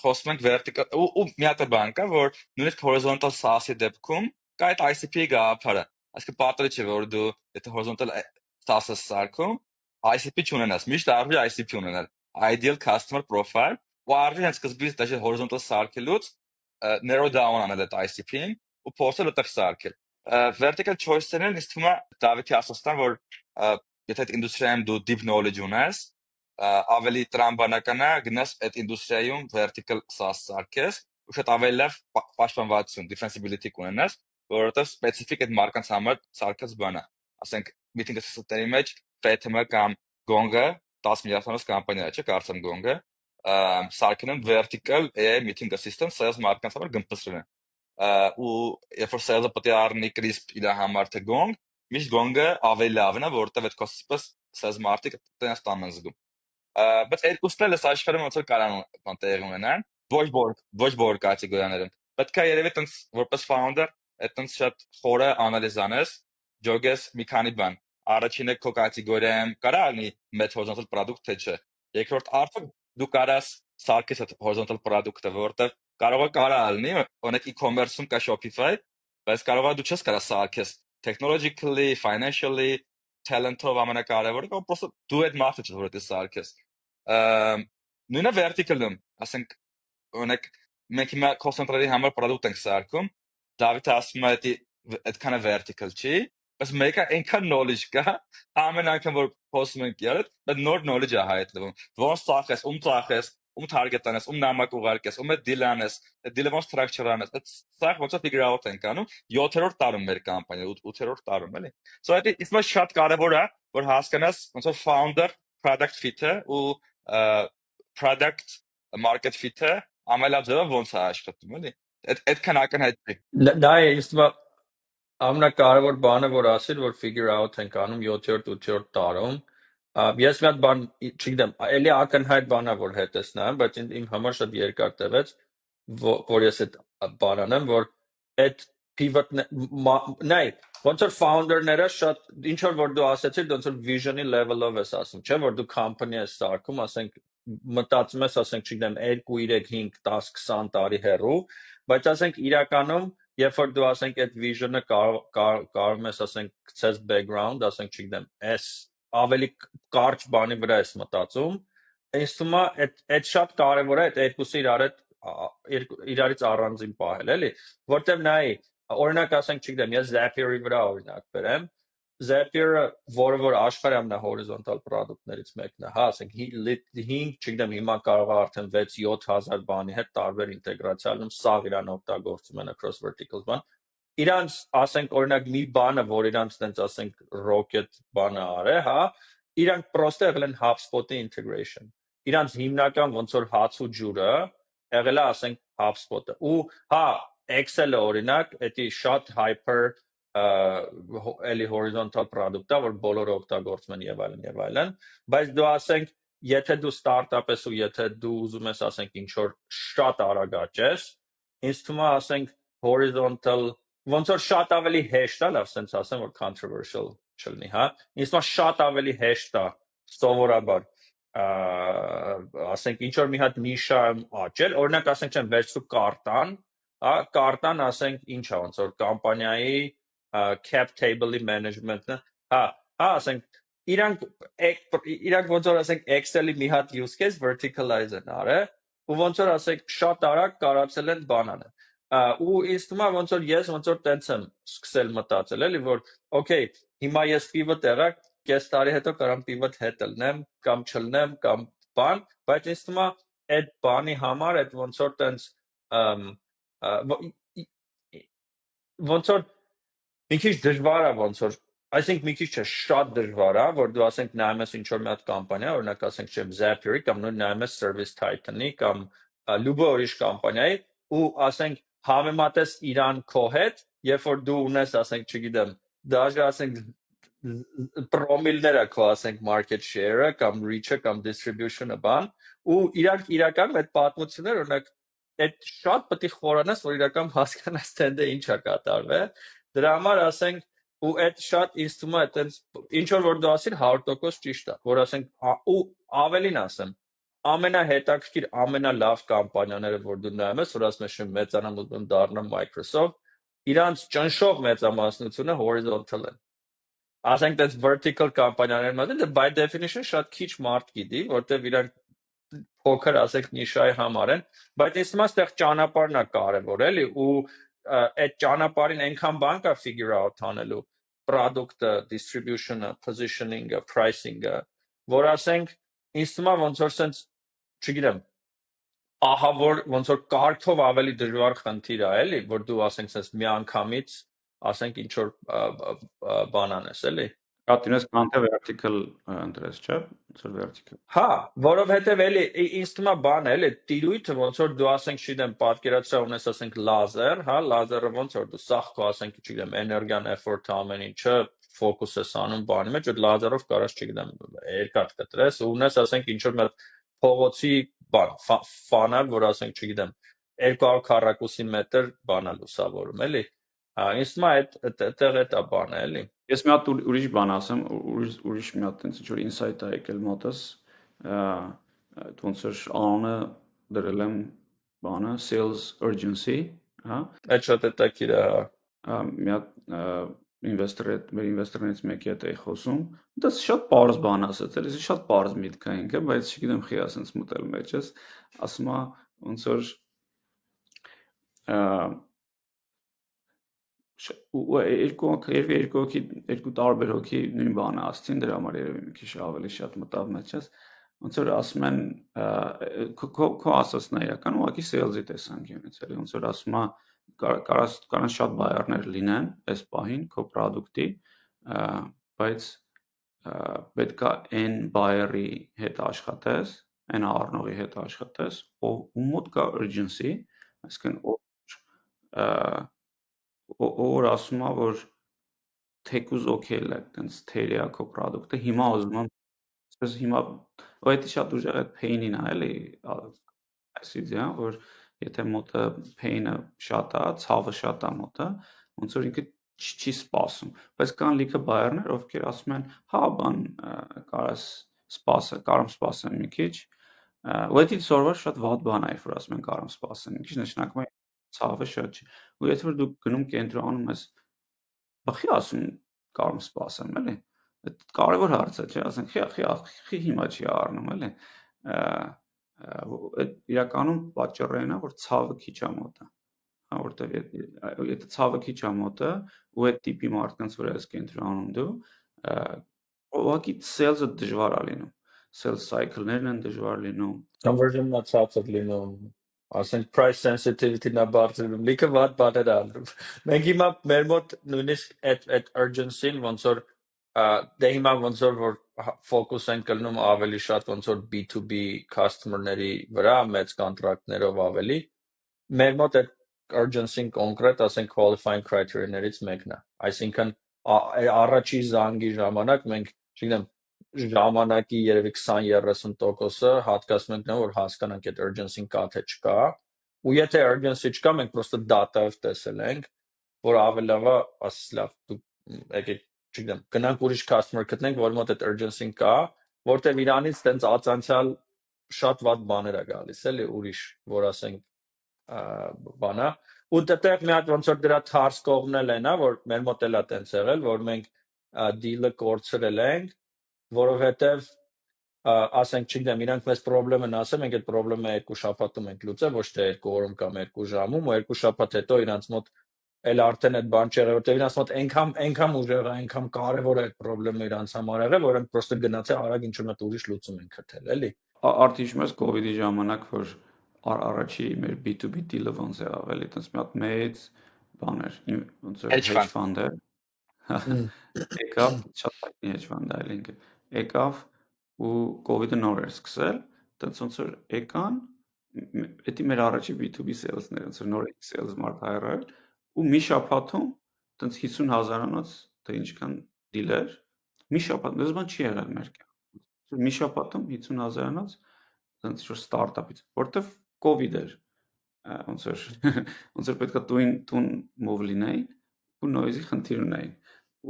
խոսում ենք vertical ու մի հատ բան կա, որ նույնիսկ horizontal SaaS-ի դեպքում կա այդ ICP-ի գաղափարը։ Այսինքն պատրի չէ, որ դու եթե horizontal SaaS-ը սարքում, ICP չունենաս, միշտ արժի ICP ունենալ, ideal customer profile, ու արժի հենց սկզբից դա horizontal սարքելուց narrow down անել այդ ICP-ին ու փորձել այդտեղ սարքել։ Vertical choice-երն ինձ թվում է Դավիթի ասացան, որ եթե այդ ինդուստրիայում դու deep knowledge ունես, ավելի տրամաբանական է գնաս այդ ինդուստրիայում vertical SaaS սարքես, ու շատ ավելի լավ պաշտպանվածություն, defensibility կունենաս, որովհետև specific այդ մարկանց համար սարքած բան է։ Ասենք meeting assistant-ների մեջ Fathom-ը կամ Gong-ը 10 միլիարդանոց կամպանիա է, չէ՞, կարծեմ Gong-ը, սարքել են vertical AI meeting assistant sales մարկանց համար գմպսրել են։ Ու երբ որ sales-ը պետք է առնի crisp իր համար թե Gong, միշտ Gong-ը ավելի լավն է, որովհետև այդ կոստից sales մարդիկ տենց տան են զգում։ Բայց երկուսն էլ աշխարհում ոնց որ կարան տեղի ունենան, ոչ բոլոր կատեգորիաներում։ Պետք է երևի տենց որպես founder այդ տենց շատ խորը անալիզ անես, ջոգես մի քանի բան։ Առաջինը քո կատեգորիայում կարա լինի մեծ horizontal product թե չէ։ Երկրորդ արդյոք դու կարաս սարքես այդ horizontal product-ը, որովհետև կարա լինի, օրինակ e-commerce-ում կա Shopify, բայց կարող է դու չես կարա սարքես technologically, financially, talent-ով ամենակարևորը, կամ պրոստը դու այդ մարդը չես, որ դու սարքես։ Նույնը vertical-ում, ասենք օրինակ մենք հիմա call center-երի համար product ենք սարքում, Դավիթը ասում է այդքանը vertical չի, բայց մեկը այնքան knowledge կա, ամեն անգամ որ խոսում ենք իրար, բայց նոր knowledge է հայտնվում։ Ոնց ծախես, ծախես, target անես, նամակ ուղարկես, այդ deal անես, այդ deal-ը ոնց structure անես, այդ սա ոնց է figure out ենք անում 7-րդ տարում մեր կամպանիա, 8-րդ տարում, էլի։ So այդ իսկապես շատ կարևոր է, որ հասկանաս ոնց որ founder product fit-ը ու product market fit-ը ամենալավ ձևով ոնց է աշխատում, էլի։ Այդքան ակնհայտ է։ Դա է իսկ ամենակարևոր բանը, որ ասիր, որ figure out ենք անում 7-րդ, 8-րդ տարում։ Ես մի հատ բան, չգիտեմ, էլի ակնհայտ բան է, որ հետ ես նայում, բայց իմ համար շատ երկար տևեց, որ ես այդ բան անեմ, որ այդ նայ, ոնց որ founder-ները շատ, ինչ որ դու ասեցիր, ոնց որ vision-ի level-ով ես ասում, չէ, որ դու company ես սարքում, ասենք, մտածում ես, ասենք, չգիտեմ, 2, 3, 5, 10, 20 տարի հեռու, բայց ասենք իրականում, երբ որ դու ասենք այդ vision-ը կարող ես ասենք գցես background, ասենք չգիտեմ, այս ավելի կարճ բանի վրա ես մտածում, ինձ թվում է այդ շատ կարևոր է այդ երկուսը իրարից առանձին պահել, էլի, որտեղ նայ, օրինակ ասենք չգիտեմ, ես Zapier-ի վրա օրինակ բերեմ, Zapier-ը, որը որ աշխարհի ամենահորիզոնտալ product-ներից մեկն է, հա, ասենք 5, չգիտեմ, հիմա կարող է արդեն 6-7,000 բանի հետ տարբեր ինտեգրացիա լինում, սաղ իրան օգտագործում են across verticals բան։ Իրանց, ասենք, օրինակ մի բանը, որ իրանց տենց ասենք rocket բանը արե, հա, իրանք պրոստը եղել են HubSpot-ի integration։ Իրանց հիմնական ոնց որ հաց ու ջուրը եղել է, ասենք, HubSpot-ը։ Ու հա, Excel-ը օրինակ, դա շատ hyper էլի horizontal product-ա, որ բոլորը օգտագործում են եւ այլն, բայց դու ասենք, եթե դու ստարտափ ես ու եթե դու ուզում ես ասենք ինչ որ շատ արագ աճես, ինձ թվում է ասենք horizontal, ոնց որ շատ ավելի հեշտ է, լավ sense ասեմ, որ controversial չլինի, հա, ինձ թվում է շատ ավելի հեշտ է սովորաբար ասենք ինչ որ մի հատ նիշա աճել, օրինակ ասենք չեմ վերցրու կարտան, հա, կարտան ասենք ինչ է ոնց որ կամպանիայի cap table-ի management-ը, ասենք իրանք ոնց որ ասենք Excel-ի մի հատ use case verticalize են արել ու ոնց որ ասենք շատ արագ կարացել են բանանը ու ինձ թվում է ոնց որ ես ոնց որ տենց եմ սկսել մտածել էլի որ okay հիմա ես pivot եղա կես տարի հետո կարամ pivot հետ լնեմ կամ չլնեմ կամ բան բայց ինձ թվում է այդ բանի համար այդ ոնց որ տենց ոնց որ մի քիչ դժվար է ոնց որ այսինքն մի քիչ չէ շատ դժվար է որ դու ասենք նայում ես ինչ որ մի հատ կամպանիա օրինակ ասենք չեմ Zapier-ի կամ նույն նայում ես Service Titan-ի կամ լուբո ուրիշ կամպանիայի ու ասենք համեմատես իրան քո հետ երբ որ դու ունես ասենք չգիտեմ դաժե ասենք պրոմիլները քո ասենք market share-ը կամ reach-ը կամ distribution-ը բան ու իրականում այդ պատմությունները օրինակ այդ շատ պետք է խորանաս որ իրականում հասկանաս թե դա ինչ է կատարվել դրա համար ասենք ու այդ շատ ինձ թվում է այտենց ինչ որ դու ասիր 100% ճիշտ է որ ասենք ու ավելին ասեմ ամենահետաքրքիր ամենալավ կամպանիաները որ դու նայում ես որ ասում ես մեծանամ ու դառնամ Microsoft իրանց ճնշող մեծամասնությունը horizontal են ասենք այդպես vertical կամպանիաների մասին դա by definition շատ քիչ մարդ գիտի որտեվ իրանք փոքր ասենք նիշայի համար են բայց ինձ թվում է այդտեղ ճանապարհն է կարևոր էլի ու այդ ճանապարհին այնքան բան կա figure out անելու product-ը, distribution-ը, positioning-ը, pricing-ը, որ ասենք ինձ թվում է ոնց որ sense չգիտեմ ահա որ ոնց որ կարգով ավելի դժվար խնդիր է էլի որ դու ասենք sense մի անգամից ասենք ինչ որ բան անես էլի Կատինես կանթե vertical ընտրես, չէ՞, ոնց որ vertical։ Հա, որովհետև էլի ինձ թվում է բան է, էլի տիրույթը ոնց որ դու ասենք չգիտեմ, պատկերացրա ունես ասենք լազեր, հա, լազերը ոնց որ դու սախ քո ասենք չգիտեմ, էներգիան, effort-ը ամեն ինչը ֆոկուս ես անում բանի մեջ, այդ լազերով կարաս չգիտեմ, երկաթ կտրես, ու ունես ասենք ինչ որ մի փողոցի բան, ֆանալ, որ ասենք չգիտեմ, 200 քառակուսի մետր բանա լուսավորում, էլի։ Ինձ թվում է այդտեղ է դա բանը, էլի։ Ես մի հատ ուրիշ բան ասեմ, ուրիշ մի հատ ինչ որ insight-ա եկել մոտս, ոնց որ անունը դրել եմ բանը sales urgency, հա։ Այդ շատ հետաքրքիր է, հա։ Մի հատ մեր ինվեստորներից մեկի հետ էի խոսում, դա շատ պարզ բան ասաց, էլի շատ պարզ միտք է ինքը, բայց չգիտեմ խի ասենց մտել մեջս, ասում է ոնց որ երկու տարբեր հոգի նույն բանը ասցին, դրա համար երևի մի քիչ ավելի շատ մտավ մեջս, ոնց որ ասում են քո ասածն է իրական ուղղակի sales-ի տեսանկյունից, էլի ոնց որ ասում է կարան շատ բայերներ լինեն այս պահին քո product-ի, բայց պետք է n buyer-ի հետ աշխատես, n առնողի հետ աշխատես, ով մոտ կա urgency, այսինքն որ ասում է որ թեկուզ օքեյ է այդպես թերիա քո product-ը հիմա ուզում եմ այսպես հիմա այդ շատ ուժեղ այդ pain-ին է էլի այսինքն որ եթե մոտը pain-ը շատ է ցավը շատ է մոտը ոնց որ ինքը չի սպասում բայց կան լիքը բայերներ ովքեր ասում են հա բան կարամ սպասեմ մի քիչ ու դա սովորաբար շատ վատ բան է որ ասում են կարամ սպասեմ մի քիչ նշանակում է ցավը շատ չի ու եթե որ դու գնում կենտրոնում ես բախի ասում կարամ սպասեմ էլի այդ կարևոր հարց է չէ ասենք խի հիմա չի առնում էլի այդ իրականում պատճառն է որ ցավը քիչ է մոտը հա որտեվ եթե ցավը քիչ է մոտը ու այդ տիպի մարդկանց վրա ես կենտրոնում դու ուղղակի sales-ը դժվար է լինում sales cycle-ներն են դժվար լինում conversion-ը ցածր լինում ասենք price sensitivity-ն է բարձրանում լիքը վատ բաներ անում մենք հիմա մեր մոտ նույնիսկ այդ urgency-ն ոնց որ դե հիմա ոնց որ focus են կլնում ավելի շատ ոնց որ B2B customer-ների վրա մեծ կոնտրակտներով ավելի մեր մոտ այդ urgency-ն կոնկրետ ասենք qualifying criteria-ներից մեկն է այսինքն առաջի զանգի ժամանակ մենք չգիտեմ ժամանակի երևի 20-30%-ը հատկացնում ենք նա որ հասկանանք այդ urgency-ն կա թե չկա ու եթե urgency չկա մենք պրոստը data-ով տեսել ենք որ ավելի լավ է ասես լավ դու եկեք չգիտեմ գնանք ուրիշ customer գտնենք որ մոտ այդ urgency-ն կա որտեվ իրանից տենց ածանցյալ շատ վատ բաներ է գալիս էլի ուրիշ որ ասենք բանա ու դեռ մի հատ ոնց որ դրա թարս կողմն էլ է նա որ մեր մոտ էլա տենց եղել որ մենք deal-ը կորցրել ենք, որովհետև ասենք չգիտեմ, իրանք մեզ խնդրեմ են ասել, մենք այդ խնդրեմը 2 շաբաթում ենք լուծել, ոչ թե 2 օրում կամ 2 ժամում, ու 2 շաբաթ հետո իրանք մոտ էլ արդեն այդ բան չեղել, որտեղ իրանք մոտ այնքան ուժեղ է, այնքան կարևոր է այդ խնդրեմը իրանք համար եղել, որ ենք պրոստը գնացել արագ ինչ-որ մոտ ուրիշ լուծում են գտել, էլի։ Արդի հիշում ես COVID-ի ժամանակ, որ առաջի մեր B2B deal-ը ոնց եղավ, էլի, տենց մի հատ մեծ բան էր, ոնց էր hedge fund էր։ Եկավ, շատ հայտնի hedge fund է, էլի ինքը։ Եկավ ու COVID-ը նոր էր սկսել, տենց ոնց որ եկան, դա մեր առաջի B2B sales-ներ, ոնց որ նոր sales մարդ հայրել, ու մի շաբաթում տենց 50,000-անոց, թե ինչքան deal էր, մի շաբաթ, դες բան չի եղել մեր կյանքում։ Մի շաբաթում 50,000-անոց տենց ինչ-որ ստարտափից, որտեվ COVID էր, ոնց որ պետքա տուն move լինեին ու noise-ի խնդիր ունեին։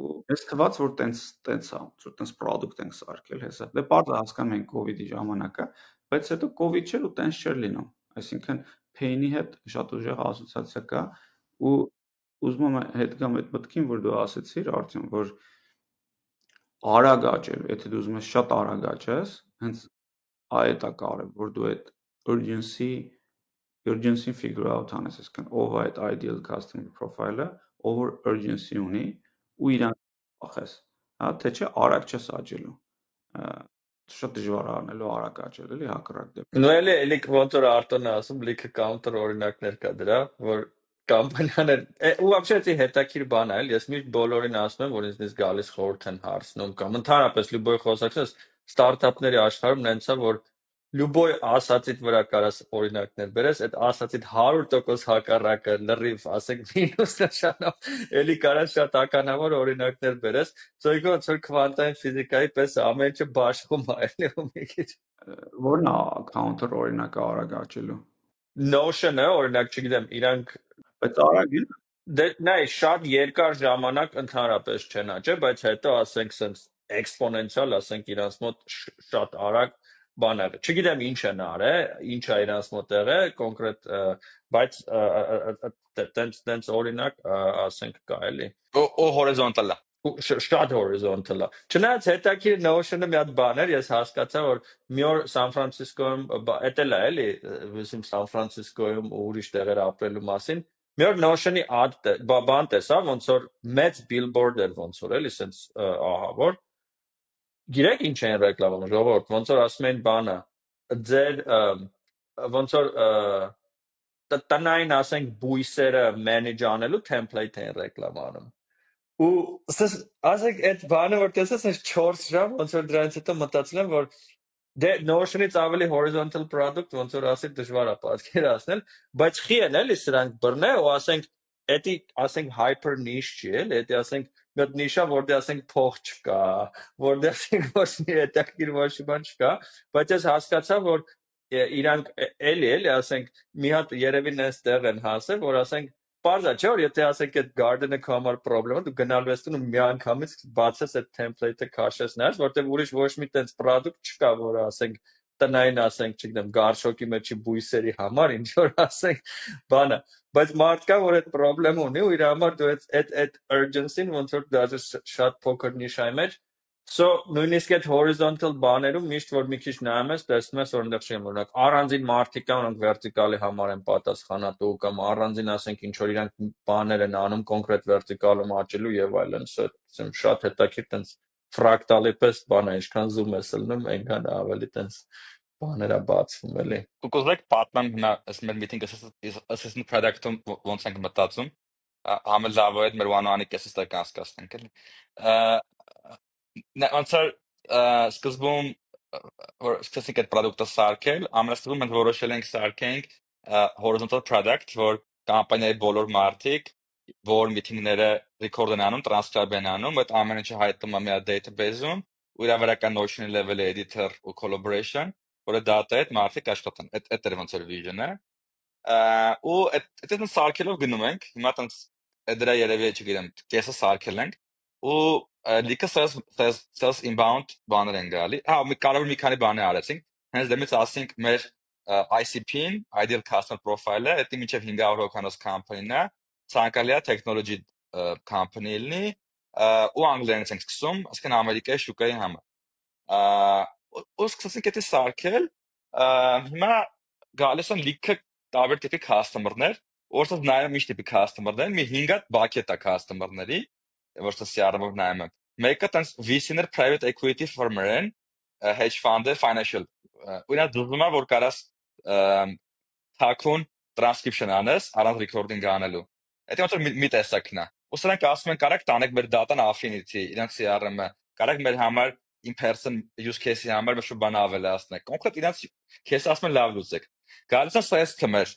Ու ես թվաց, որ տենց է, ոնց որ տենց product ենք սարքել, հեսա։ Դե պարզ է հասկանում ենք COVID-ի ժամանակը, բայց հետո COVID չէր ու տենց չէր լինում։ Այսինքն pain-ի հետ շատ ուժեղ ասոցիացիա կա ու ուզում եմ հետ գամ այդ մտքին, որ դու ասացիր, Արտյոմ, որ արագ աճել, եթե դու ուզում ես շատ արագ աճես, հենց այդ է կարևոր, որ դու այդ urgency figure out անես, այսինքն ով է այդ ideal customer profile-ը, ով որ urgency ունի ու իրան փախես, հա, թե չէ արագ չես աճելու։ Շատ դժվար է անելու արագ աճել, էլի հակառակ դեպքում։ Նու էլի ոնց որ Արտոնը ասում, լիքը counter օրինակներ կա դրա, որ կամպանիաներ ու вообще էսի հետաքրիր բան է, էլի, ես միշտ բոլորին ասում եմ, որ ինձնից գալիս խորհուրդ են հարցնում կամ ընդհանրապես լյուբոյ խոսակցես ստարտափների աշխարհում նենց է, որ լյուբոյ ասածիդ վրա կարաս օրինակներ բերես, այդ ասածիդ 100% հակառակը լրիվ, ասենք մինուս նշանով, էլի կարաս շատ ականավոր օրինակներ բերես, ծոյգո ոնց որ քվանտային ֆիզիկայի պես ամեն ինչը բաշխում է, էլի ու մի քիչ Որն է counter օրինակը արագ աճելու։ Notion-ը, օրինակ, չգիտեմ, իրանք Բայց արագ է։ դե նայ շատ երկար ժամանակ ընդհանրապես չեն աճել, բայց հետո ասենք sense exponential, ասենք իրանց մոտ շատ արագ բան է։ Չգիտեմ ինչ են արել, ինչ է իրանց մոտ եղել կոնկրետ, բայց տենց օրինակ ասենք կա էլի։ Ու horizontal-ը։ Շատ horizontal-ը։ Չնայած հետաքրիր Notion-ը մի հատ բան էր, ես հասկացա, որ մի օր Սան Ֆրանցիսկոյում, էտել է էլի, վիսում Սան Ֆրանցիսկոյում ու ուրիշ տեղեր ապրելու մասին, մի օր Notion-ի բան տեսա, ոնց որ մեծ billboard էր ոնց որ էլի, սենց ահա որ գիրեք ինչ են ռեկլամում, ժողովուրդ, ոնց որ ասում են բանը, ձեր ոնց որ տնային ասենք բույսերը manage անելու template են ռեկլամանում։ Ու ասենք այդ բանը որ տեսած ես 4 ժամ ոնց որ դրանից հետո մտածել եմ որ դե Notion-ից ավելի horizontal product ոնց որ ասել դժվար է պատկերացնել, բայց խի են էլի սրանք բռնել ու ասենք էդի ասենք hyper niche չի էլի, էդի ասենք մի հատ նիշա որտեղ ասենք փող չկա, որտեղ ասենք ոչ մի հետաքրքիր ոչ մի բան չկա, բայց ես հասկացա որ իրանք էլի ասենք մի հատ երևի նես տեղ են հասել, որ ասենք Պարզա չէ, որ եթե ասենք այդ garden-ը քո համար պրոբլեմ է, դու գնալու ես տուն ու միանգամից բացես այդ template-ը քաշես նայես, որտեղ ուրիշ ոչ մի տենց product չկա, որը ասենք տնային ասենք, չգիտեմ, գարշոկի մեջի բույսերի համար, ինչ որ ասենք բանը, բայց մարդ կա, որ այդ պրոբլեմ ունի ու իր համար դու այդ urgency-ն ոնց որ դաժե շատ փոքր նիշայի մեջ So նույնիսկ այդ horizontal բաներում միշտ որ մի քիչ նայում ես, տեսնում ես որ այնտեղ չեմ օրինակ առանձին մարդիկ կան, որոնք vertical-ի համար են պատասխանատու կամ առանձին ասենք ինչ որ իրանք բաներ են անում կոնկրետ vertical-ում աճելու եւ այլն, ասեմ շատ հետաքրքիր տենց fractal-ի պես բան է, ինչքան zoom ես լնում, այնքան ավելի տենց բաներ է բացվում էլի։ Կուզեք պատմեմ հիմա այս մեր meeting assistant product-ում ոնց ենք մտածում, համելավ այդ մեր one-on-one-ի կեսը կանցկացնենք էլի։ Ոնց որ սկզբում որ սկսեցինք այդ product-ը սարքել, ամենասկզբում մենք որոշել ենք սարքենք horizontal product, որ կամպանիայի բոլոր մարդիկ, որ meeting-ները record են անում, transcribe են անում, այդ ամեն ինչը հայտնում է մի database-ում, ու իր վրա կա Notion level editor ու collaboration, որը data այդ մարդիկ աշխատան։ Այդ էր ոնց որ vision-ը։ Ու այդ սարքելով գնում ենք, հիմա տենց դրա երևի չգիտեմ, կեսը սարքել ենք ու լիքը sales inbound բաներ են գալի։ Կարևոր մի քանի բաներ արեցինք։ Հենց դեմից ասենք մեր ICP-ին, ideal customer profile-ը, դա մինչև 500 հոգանոց company-ն է, ցանկալի է technology company լինի, ու անգլերենից ենք սկսում, այսինքն Ամերիկայի շուկայի համար։ Ու սկսեցինք այդ սարքել, հիմա գալիս են լիքը տարբեր տիպի customer-ներ, որտեղ նայում ինչ տիպի customer-ներ, մի 5 հատ bucket է customer-ների, որտեղ CRM-ով նայում եմ։ Մեկը տենց VC-ներ private equity firm-եր են, hedge fund-ը, financial, ու նա դժվար է որ կարաս թաքուն transcription անես, առանց recording անելու։ Այդ ոնց որ մի տեսակն է։ Ու սրանք ասում են կարակ տանեք մեր data-ն Affinity, իրանք CRM-ը, կարակ մեր համար in-person use case-ի համար ոչ բան ավելացնեք։ Կոնկրետ իրանք քեզ ասում են լավ լուծեք։ Գալիս է sales team-եր,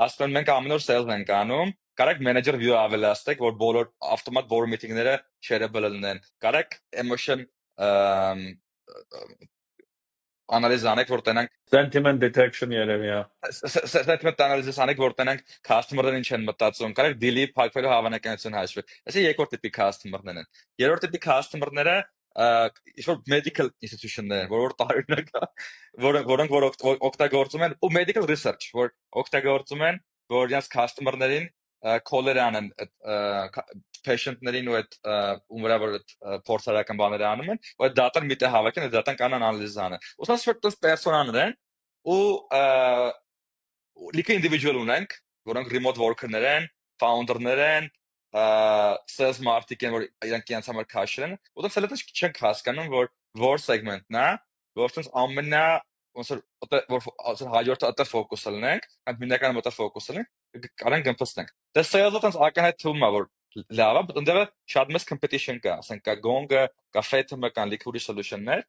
ասում են մենք ամեն օր sales ենք անում, կարակ manager view ավելացնեք, որ բոլոր ավտոմատ board meeting-ները shareable լինեն։ Կարակ emotion analyze անեք, որ տենանք Sentiment detection երևի է։ sentiment analysis անեք, որ տենանք customer-ները ինչ են մտածում, կարեք deal-ի փակվելու հավանականություն հաշվեք։ Այսինքն երկրորդ տիպի customer-ներն են։ Երրորդ տիպի customer-ները ինչ-որ medical institution-ներ են, որ տարօրինակ է, որոնք որ օգտագործում են ու medical research, որ օգտագործում են, որ իրենց customer-ներին call-եր անեն patient-ներին ու այդ ում վրա որ փորձարարական բաները անում են, ու այդ data-ն մի տեղ հավաքեն, այդ data-ն կանան անալիզ անեն։ Ուսած որ պերսոնաներ են ու լիքը individual ունենք, որոնք remote worker-ներ են, founder-ներ են, sales marketing-ն որ իրանք իրենց համար cash են, ու դա սելը չենք հասկանում, որ segment-ն է, որտեղ ամենա ոնց որ հաջորդը այդտեղ ֆոկուսը լինենք, այդ հիմնականում այդտեղ ֆոկուսը լինենք, կարան գմփստենք։ Դա sales-ը տենց ակնհայտ թվում է, որ լավ է, բայց ընդդեմ շատ մեծ competition կա, ասենք կա Gong-ը, կա Fathom-ը, կան liquidity solution-ներ,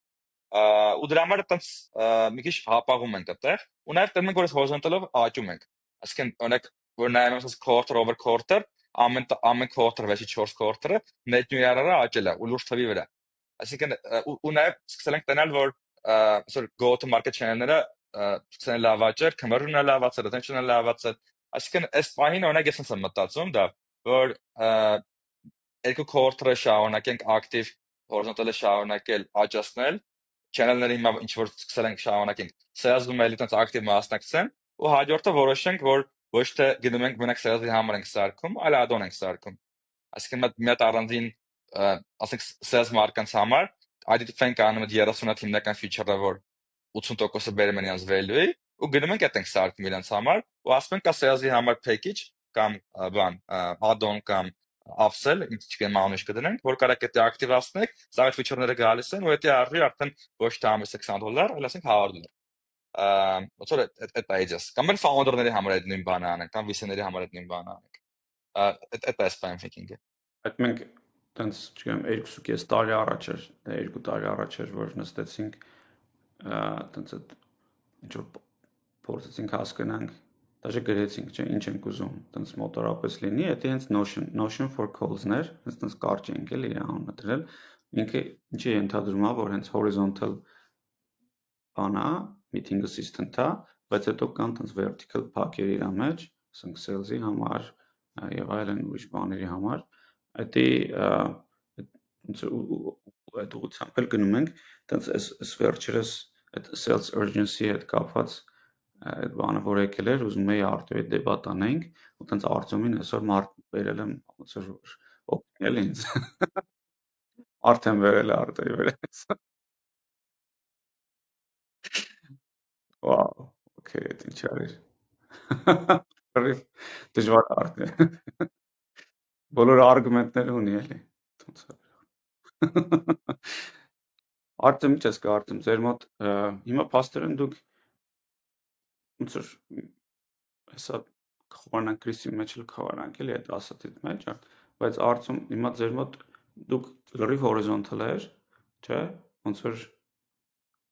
ու դրա համար տենց մի քիչ հապաղում ենք այդտեղ, ու նաև տեղ մենք որ horizontal-ով աճում ենք։ Այսինքն օրինակ որ նայում ենք quarter over quarter, ամեն quarter վեճի 4 quarter-ը net new ARR-ը աճել է ու լուրջ թվի վրա։ Այսինքն ու նաև սկսել ենք տենալ որ go to market channel-ները սկսել լավ աճել, conversion-ը լավացել, retention-ը լավացել։ Այսինքն այս պահին օրինակ ես եմ մտածում դա որ երկու quarter-ը շարունակենք active horizontal-ը շարունակել աճացնել, channel-ները հիմա ինչ որ սկսել ենք շարունակենք, sales-ում էլի տենց active մասնակցեն ու հաջորդը որոշենք որ ոչ թե գնում ենք մենակ sales-ի համար ենք սարքում, այլ add-on ենք սարքում։ Այսինքն մի հատ առանձին ասենք sales մարկանց համար identify- ենք անում այդ 30-ը հիմնական feature-ը որ 80%-ը բերում են իրենց value-ի ու գնում ենք այդ ենք սարքում իրենց համար ու ասում ենք կա sales-ի համար package կամ բան add-on կամ upsell, ինչ չգիտեմ անունը կդնենք, որ կարաք այդ ակտիվացնեք, սա այդ feature-ները գալիս են ու դա արժի արդեն ոչ թե ամիսը $20, այլ ասենք $100։ Ոնց որ այդ ideas։ Կամ էլ founder-ների համար այդ նույն բանը անենք, կամ VC-ների համար այդ նույն բանը անենք։ Այդ է spam thinking-ը։ Այդ մենք տենց չգիտեմ 2.5 տարի առաջ էր, 2 տարի առաջ էր, որ նստեցինք տենց այդ ինչ որ փորձեցինք հասկանանք, դաժե գրեցինք, չէ, ինչ ենք ուզում, տենց մոտորապես լինի, դա հենց Notion for calls-ներ, հենց կարճ ենք էլի իր անունը դրել, ինքը ինչի ենթադրում է, որ հենց horizontal բանա, meeting assistant-ա, բայց հետո կան տենց vertical pack-եր իր մեջ, ասենք sales-ի համար եւ այլն ուրիշ բաների համար, դա այդ ուղղությամբ էլ գնում ենք, տենց այս վերջերս այդ sales urgency հետ կապված այդ բանը որ եկել էր, ուզում էի Արտոյի դեբատ անենք, ու տենց Արտոմին այսօր մարդ բերել եմ, ոնց որ օգնել ինձ։ Արդեն վերել է Արտոյի վրա։ Wow, okay, այդ ինչ արիր։ Դժվար արդ է։ Բոլոր արգումենտները ունի էլի։ Արտեմ ինչ ես կարծում, ձեր մոտ հիմա փաստորեն դուք ոնց որ հեսա խորանանք Քրիսի մեջ էլ խորանանք էլի այդ ասացիդ մեջ, բայց արծում հիմա ձեր մոտ դուք լրիվ հորիզոնտալ էր, չէ՞, ոնց որ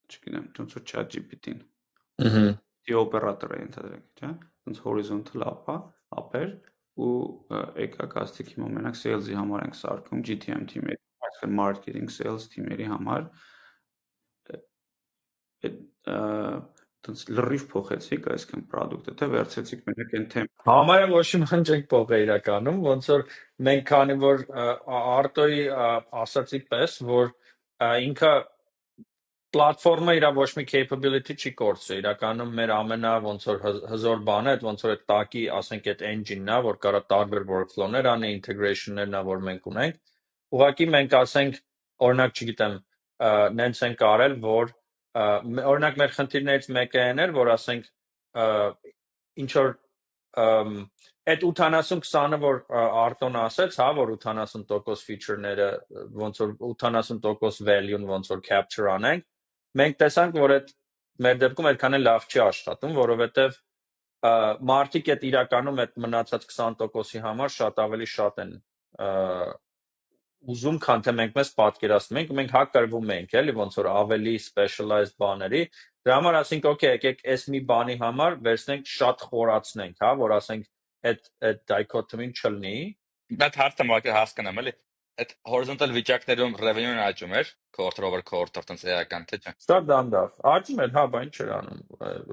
չգիտեմ, ոնց որ ChatGPT-ին։ Դի օպերատոր է ընդհանրեք, չէ՞, ոնց հորիզոնտալ ապեր ու եկա կաստիկ հիմա մենակ sales-ի համար ենք սարքում GTM թիմերի, այսինքն marketing sales թիմերի համար տենց լրիվ փոխեցիք այսքան product-ը, թե վերցեցիք մենակ այն թեմ։ Համարը ոչ մի չենք փոխել իրականում, ոնց որ մենք քանի որ Արտոյի ասացի պես, որ ինքը պլատֆորմը իր ոչ մի capability չի կորցրել, իրականում մեր ամենա ոնց որ հզոր բանը, այդ ոնց որ այդ տակի, ասենք այդ engine-ն է, որ կարա տարբեր workflow-ներ անի, integration-ներն է, որ մենք ունենք, ուղղակի մենք ասենք օրինակ չգիտեմ նենց ենք արել որ օրինակ մեր խնդիրներից մեկը այն էր որ ասենք ինչ որ այդ 80-20-ը որ Արտոնը ասեց, հա, որ 80% feature-ները ոնց որ 80% value-ն ոնց որ capture անենք, մենք տեսանք, որ այդ մեր դեպքում այդքան էլ լավ չի աշխատում, որովհետև մարդիկ այդ իրականում այդ մնացած 20%-ի համար շատ ավելի շատ են ուզում, քան թե մենք մեզ պատկերացնում ենք, մենք հակարվում ենք, էլի ոնց որ ավելի specialized բաների, դրա համար ասենք, օքեյ, եկեք այս մի բանի համար վերցնենք շատ խորացնենք, հա, որ ասենք այդ dichotomy-ն չլինի։ That հարցը մոկե հասկանամ էլի։ Այդ horizontal վիճակներում revenue-ն աճում էր quarter over quarter տենց էական թե չէ։ Շատ դանդաղ։ Աճում էր, հա, բա ինչ էր անում։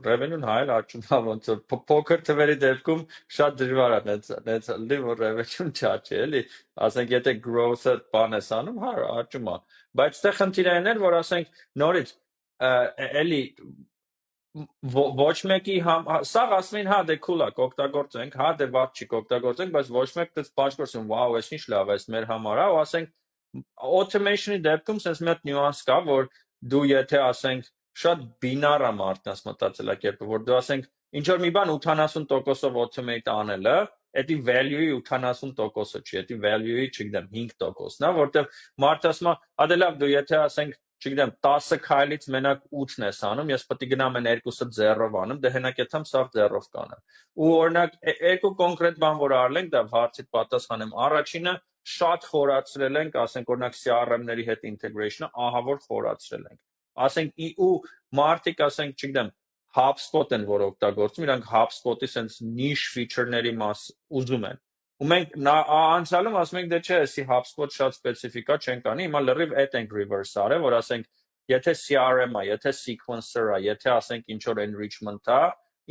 Revenue-ն հայել աճում, հա, ոնց որ poker թվերի դեպքում շատ դժվար է նենց լինի, որ revenue-ն չաճի, էլի։ Ասենք, եթե growth-ը բան ես անում, հա, աճում է։ Բայց դե խնդիրը այն էր, որ ասենք նորից էլի ոչ մեկի սաղ ասում են, հա, դե cool է, կօգտագործենք, հա, դե վատ չի, կօգտագործենք, բայց ոչ մեկ դες բաշխորսում, վաու, այս ինչ լավ է, այս մեր համար է, ու ասենք automation-ի դեպքում sense մի հատ նյուանս կա, որ դու եթե ասենք շատ բինար է մարդկանց մտածելակերպը, որ դու ասենք ինչ որ մի բան 80%-ով automate անելը, էդի value-ի 80%-ը չի, էդի value-ի, չգիտեմ, 5%-ն է, որտեղ մարդը ասում է, ադե լավ, դու եթե ասենք չգիտեմ 10 քայլից մենակ 8-ն ես անում, ես պետք է գնամ այն երկուսը 0-ով անեմ, դե հենակ եթամ սավ 0-ով կանեմ։ Ու օրինակ երկու կոնկրետ բան որ արել ենք, դա հարցիդ պատասխանեմ։ Առաջինը շատ խորացրել ենք, ասենք օրինակ CRM-ների հետ integration-ը, ահա որ խորացրել ենք։ Ասենք ու մարդիկ ասենք, չգիտեմ, HubSpot են որ օգտագործում, իրանք HubSpot-ի sense niche feature-ների մաս ուզում են։ Ու մենք անցյալում ասում ենք դե չէ, էսի HubSpot շատ սպეციფიկ է, չենք անի, հիմա լրիվ այդ ենք reverse արել, որ ասենք եթե CRM-ը, եթե sequencer-ը, եթե ասենք ինչ որ enrichment-ը,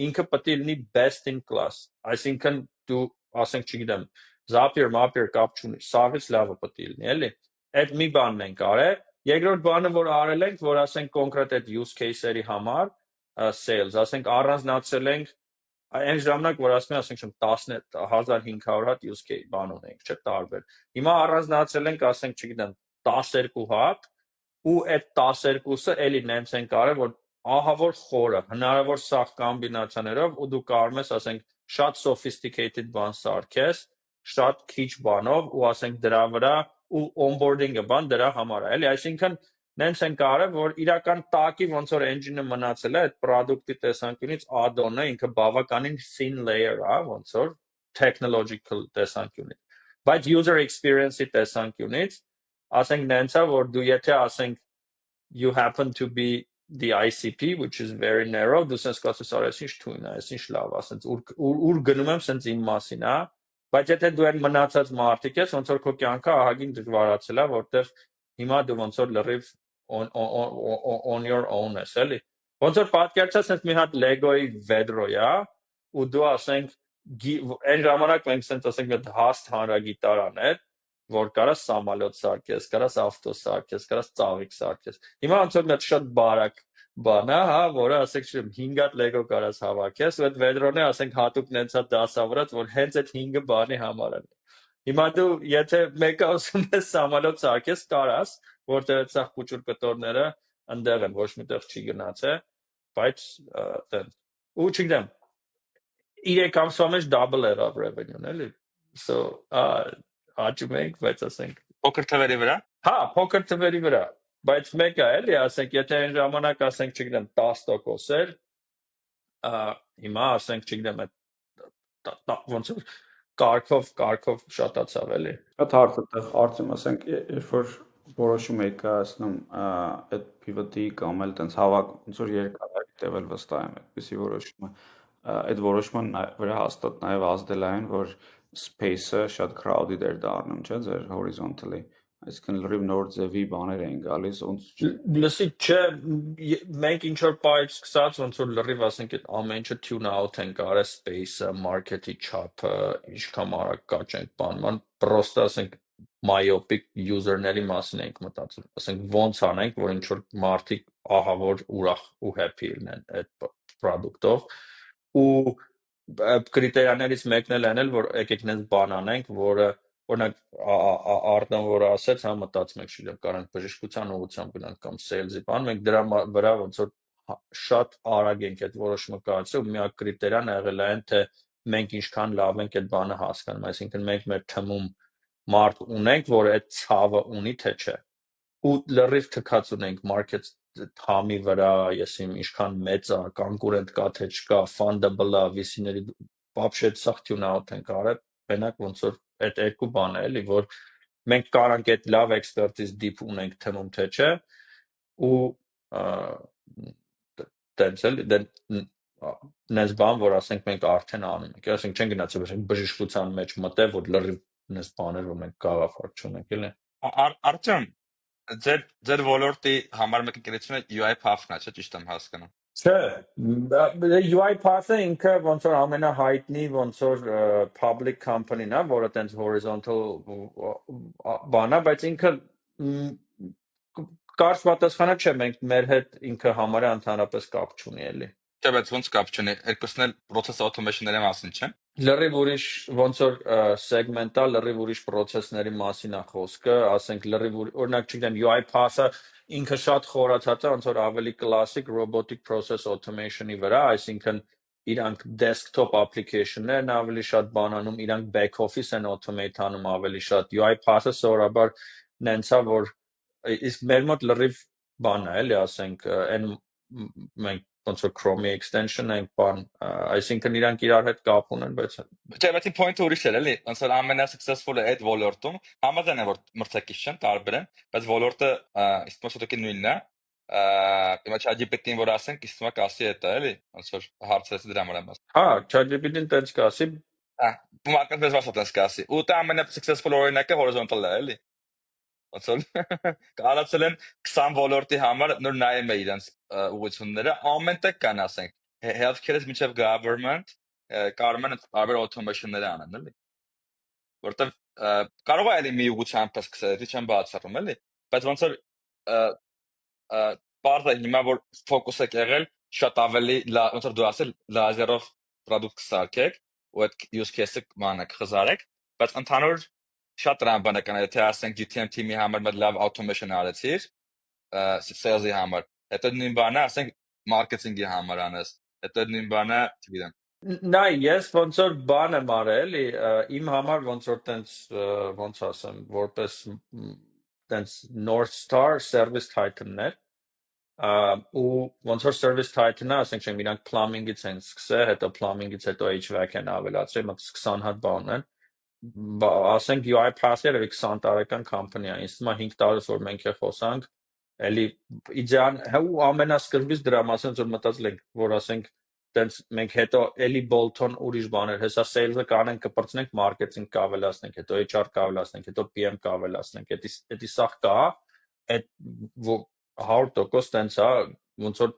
ինքը պետք է լինի best in class։ Այսինքն դու ասենք չգիտեմ, Zapier, Mapier կապ չունի, սաղից լավը պետք է լինի, էլի։ Այդ մի բանն ենք արել։ Երկրորդ բանը որ արել ենք, որ ասենք կոնկրետ այդ use case-երի համար sales, ասենք առանձնացրել ենք այն ժամանակ որ ասում եմ, ասենք 10500 հատ use case բան ունենք, չէ՞ տարբեր։ Հիմա առանձնացրել ենք, ասենք, չգիտեմ, 12 հատ, ու այդ 12-ը էլի նենց են կարել, որ ահա որ խորը, հնարավոր սաղ կոմբինացիաներով ու դու կարող ես, ասենք, շատ sophisticated բան սարքես, շատ քիչ բանով ու ասենք դրա վրա ու onboarding-ը բան դրա համար է, էլի, այսինքն նենց են կարել, որ իրական տակի ոնց որ engine-ը մնացել է, այդ product-ի տեսանկյունից add-on-ը ինքը բավականին thin layer է, ոնց որ technological տեսանկյունից։ Բայց user experience-ի տեսանկյունից, ասենք նենց է, որ դու եթե ասենք you happen to be the ICP, which is very narrow, դու sense կասես, այս ինչ թույն է, այս ինչ լավ է, sense ուր գնում եմ sense իմ մասին, հա։ Բայց եթե դու այն մնացած մարդիկ ես, ոնց որ քո կյանքը ահագին դժվարացել է, որտեղ հիմա դու ոնց որ լրիվ on your own ես, էլի։ Ոնց որ պատկերացած sense մի հատ Lego-ի vedro է, ու դու ասենք այն ժամանակ մենք sense ասենք մի հաստ հանրագիտար աներ, որ կարաս սամալյոտ սարքես, կարաս ավտո սարքես, կարաս ծաղիկ սարքես։ Հիմա ոնց որ մի հատ շատ բարակ բան է, հա, որը ասենք 5 հատ Lego կարաս հավաքես, ու այդ vedro-ն է ասենք հատուկ նենց հատ դասավորած, որ հենց այդ 5 բանի համար է։ Հիմա դու եթե մեկը ասում ես սամալյոտ սարքես, կարաս, որտեղ այդ սաղ փուճուր կտորները ընդեղ են, ոչ միտեղ չի գնացել, բայց այդեն։ Ու չգիտեմ, 3 ամսվա մեջ double եղավ revenue-ն, էլի։ So, աճում ենք, բայց ասենք Poker թվերի վրա։ հա, poker թվերի վրա, բայց մեկը էլի, ասենք, եթե այն ժամանակ ասենք, չգիտեմ, 10% էր, հիմա ասենք, չգիտեմ, ոնց որ կարգով շատացավ էլի։ Այդ հարցը տեղ արդյոք ասենք, երբ որ որոշում եք կայացնում այդ pivot-ի կամ էլ տենց հավաք, ոնց որ երկար տևել վստահ եմ, այդպեսի որոշումը, այդ որոշման վրա հաստատ նաև ազդել այն, որ space-ը շատ crowded էր դառնում, չէ՞, ձեր horizontally, այսինքն լրիվ նոր ձևի բաներ էին գալիս, ոնց լսի, չէ, մենք ինչ որ պայք սկսած, ոնց որ լրիվ ասենք այդ ամեն ինչը tune out ենք արել, space-ը, market-ի չափը, ինչքան արագ կաճենք բանման, պրոստը ասենք myopic user-ների մասին ենք մտածում, ասենք ոնց անենք, որ ինչ որ մարդիկ ահա որ ուրախ ու happy լինեն այդ product-ով, ու կրիտերիաներից մեկն էլ այն էլ, որ եկեք նենց բան անենք, որը օրինակ Արտան որ ասեց, հա մտածում եք շիլը կարանք բժշկության ուղղությամբ գնանք կամ sales-ի բան, մենք դրա վրա ոնց որ շատ արագ ենք այդ որոշումը կայացրել ու միակ կրիտերիան եղել է այն թե մենք ինչքան լավ ենք այդ բանը հասկանում, այսինքն մենք մեր թմում մարդ ունենք, որ այդ ցավը ունի թե չէ։ Ու լրիվ թքած ունենք market թամի վրա, եսիմ ինչքան մեծ է, կոնկուրենտ կա թե չկա, fundable է, VC-ների вообще սախ tune-out ենք արել, մենակ ոնց որ այդ երկու բան է էլի, որ մենք կարանք այդ լավ expertise deep ունենք թվում թե չէ, ու տենց էլի, նես բան, որ ասենք մենք արդեն անում ենք, ասենք չեն գնացել բժշկության մեջ մտել, որ լրիվ նես բաներ, որ մենք գաղափար չունենք, էլի։ Արտեմ, ձեր ոլորտի համար մեկ ընկերությունը UiPath-ն է, չէ՞, ճիշտ եմ հասկանում։ Չէ, UiPath-ը ինքը ոնց որ ամենահայտնի ոնց որ public company-ն է, որը տենց horizontal բան է, բայց ինքը կարճ պատասխանը չէ, մենք մեր հետ ինքը համարյա ընդհանրապես կապ չունի էլի։ Չէ, բայց ոնց կապ չունի, երկուսն էլ process automation-ների մասին չեն։ Լրիվ ուրիշ ոնց որ սեգմենտա լրիվ ուրիշ process-ների մասին է խոսքը, ասենք լրիվ օրինակ չգիտեմ UiPath-ը ինքը շատ խորացած է ոնց որ ավելի classic robotic process automation-ի վրա, այսինքն իրանք desktop application-ներն ավելի շատ բանանում, իրանք back office են automate անում ավելի շատ, UiPath-ը սովորաբար նենցա որ իսկ մեր մոտ լրիվ բան է, էլի ասենք այն մենք ոնց որ Chrome extension ենք բան, այսինքն իրանք իրար հետ կապ ունեն, բայց Չէ, բայց point-ը ուրիշ է, էլի, ոնց որ ամենա-successful-ը այդ ոլորտում, համաձայն եմ որ մրցակից չեն, տարբեր են, բայց ոլորտը իստիմացիոտիկի նույնն է, հիմա ChatGPT-ին որ ասենք, իստիմա կասի է դա, էլի, ոնց որ հարցրեցի դրա համար։ հա, ChatGPT-ին տենց կասի, Բումակը դες վասը կասի, ու դա ամենա-successful օրինակը horizontal է, էլի։ Ոնց որ կարացել են 20 ոլորտի համար նոր նայում է իրենց ուղղությունները, ամեն տեղ կան, ասենք, healthcare-ից մինչև government, կարող են տարբեր automation-ներ անեն, էլի։ Որտեվ կարող է էլի մի ուղղությամբ սկսել, դի չեմ բացառում, էլի, բայց ոնց որ բարձր հիմա որ ֆոկուսը եղել շատ ավելի ոնց որ դու ասել լազերով product սարքեք, ու այդ use case-ը մանակ խզարեք, բայց ընդհանուր շատ տրամբանական է, եթե ասենք GTM team-ի համար մեծ լավ automation արեցիր, sales-ի համար, հետո նույն բանը ասենք marketing-ի համար անես, հետո նույն բանը, չգիտեմ։ նայ, ես ոնց որ բան եմ արել, էլի, իմ համար ոնց որ տենց ոնց ասեմ, որպես տենց North Star Service Titan-ներ, ու ոնց որ Service Titan-ը, ասենք չեմ, իրանք plumbing-ից են սկսել, հետո plumbing-ից հետո HVAC են ավելացրել, մոտ 20 հատ բան են, ասենք UiPath-ը 20 տարեկան company է, ինձ թվում է 5 տարուց որ մենք խոսանք, էլի իդեան, ու ամենասկզբից դրա մասին որ մտածել ենք, որ ասենք տենց մենք հետո էլի bolt-on ուրիշ բաներ, հեսա sales-ը կանենք կպրծնենք, marketing կավելացնենք, հետո HR կավելացնենք, հետո PM կավելացնենք, էդի սախ կա, այդ 100% տենց է, ոնց որ